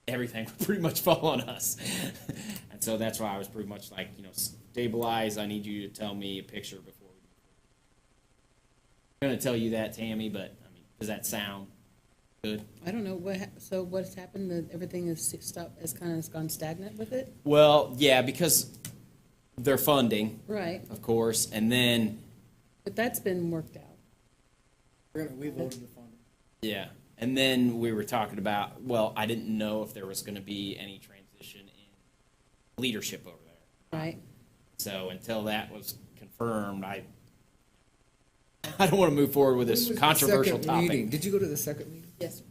everything would pretty much fall on us. And so that's why I was pretty much stabilize. I need you to tell me a picture before we move forward. I'm going to tell you that, Tammy, but does that sound good? I don't know, so what's happened, that everything is stopped, has kind of gone stagnant with it? Well, yeah, because they're funding, Right, of course, and then, but that's been worked out. We voted to fund it. yeah, and then we were talking about, I didn't know if there was going to be any transition in leadership over there. Right. So until that was confirmed, I don't want to move forward with this controversial Second topic. meeting. Did you go to the second meeting? Yes.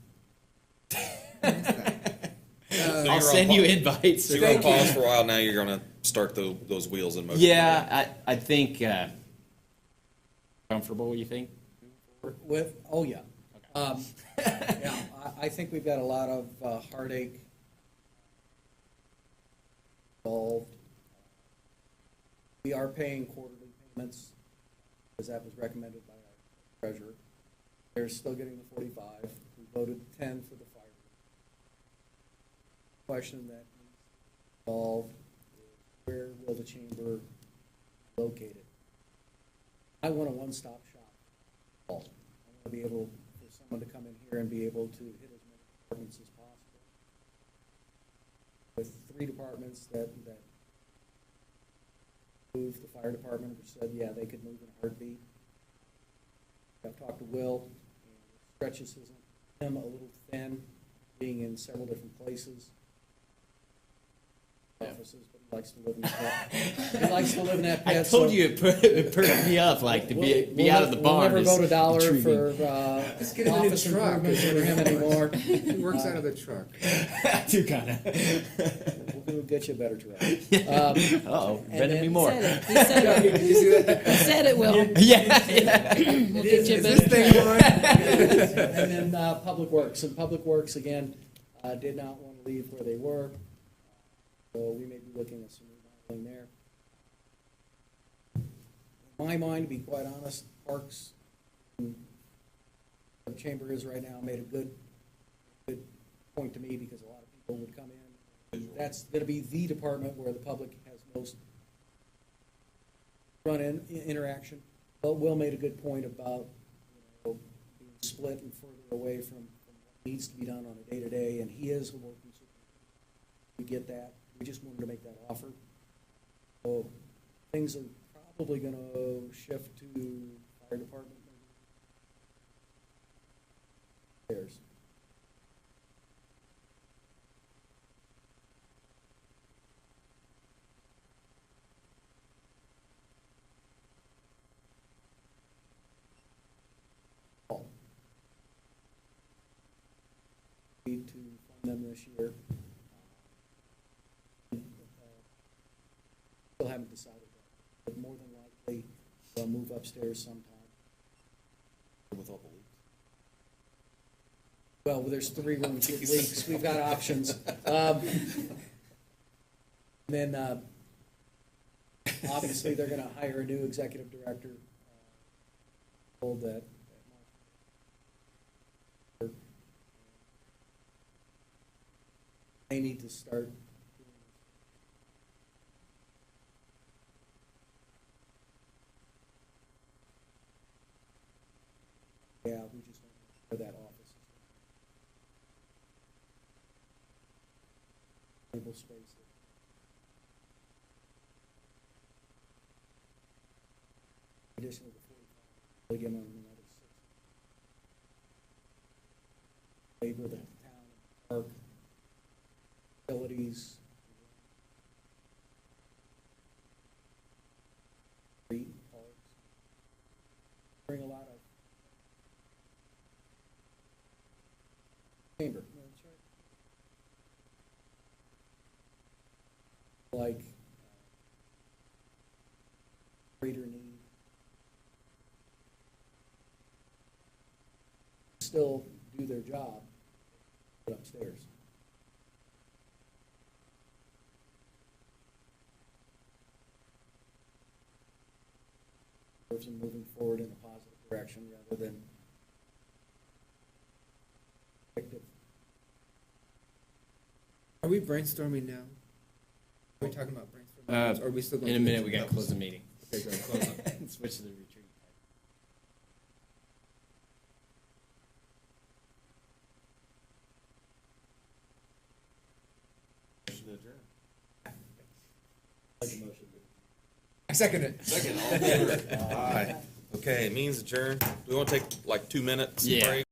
I'll send you invites. So you're going to pause for a while, now you're going to start those wheels in motion. Yeah, I think comfortable. You think? Yeah. Yeah, I think we've got a lot of heartache involved. We are paying quarterly payments, because that was recommended by our treasurer. They're still getting the 45. We voted 10 for the fire. Question that needs to be involved is, where will the chamber locate it? I want a one-stop shop. I want to be able for someone to come in here and be able to hit as many departments as possible. With 3 departments that moved, the fire department said, yeah, they could move in a heartbeat. I've talked to Will, and it stretches him a little thin, being in several different places. Offices, but he likes to live in that. He likes to live in that pit. I told you it perked me up, to be out of the barn. We'll never vote $1 intriguing. for Let's get him in the office truck. improvements for him anymore. He works out of the truck. I do kind of. We'll get you a better truck. Uh-oh, And betting me then- more. He said it. Did you see that? He said it, Will. Yeah, We'll get you a Is this better thing truck. on? And then Public Works, and Public Works, again, did not want to leave where they were, so we may be looking at some remodeling there. In my mind, to be quite honest, Parks, and where the chamber is right now, made a good point to me, because a lot of people would come in. That's gonna be the department where the public has most front-end interaction. But Will made a good point about, being split and further away from what needs to be done on a day-to-day, and he is a working superintendent. We get that. We just wanted to make that offer. So things are probably gonna shift to fire department. Theirs. Need to fund them this year. Still haven't decided that, but more than likely, they'll move upstairs sometime. With all the leaks. Well, there's 3 rooms with leaks, we've got options. Then, obviously, they're gonna hire a new executive director. Told that. They need to start. Yeah, we just don't know where that office is. Table space. Additional to 45, again, on another 6. Labor, the town, park, facilities. Street, parks. Bring a lot of. Chamber. No, that's right. Like, greater need. Still do their job, but upstairs. Person moving forward in a positive direction rather than negative. Are we brainstorming now? Are we talking about brainstorming? Or are we still going in a to minute, the we gotta notes? close the meeting. Okay, great. Switch to the retreat. I second it. Second, all in favor? Aye. Okay, means adjourned. Do we want to take like 2 minutes Yeah. break?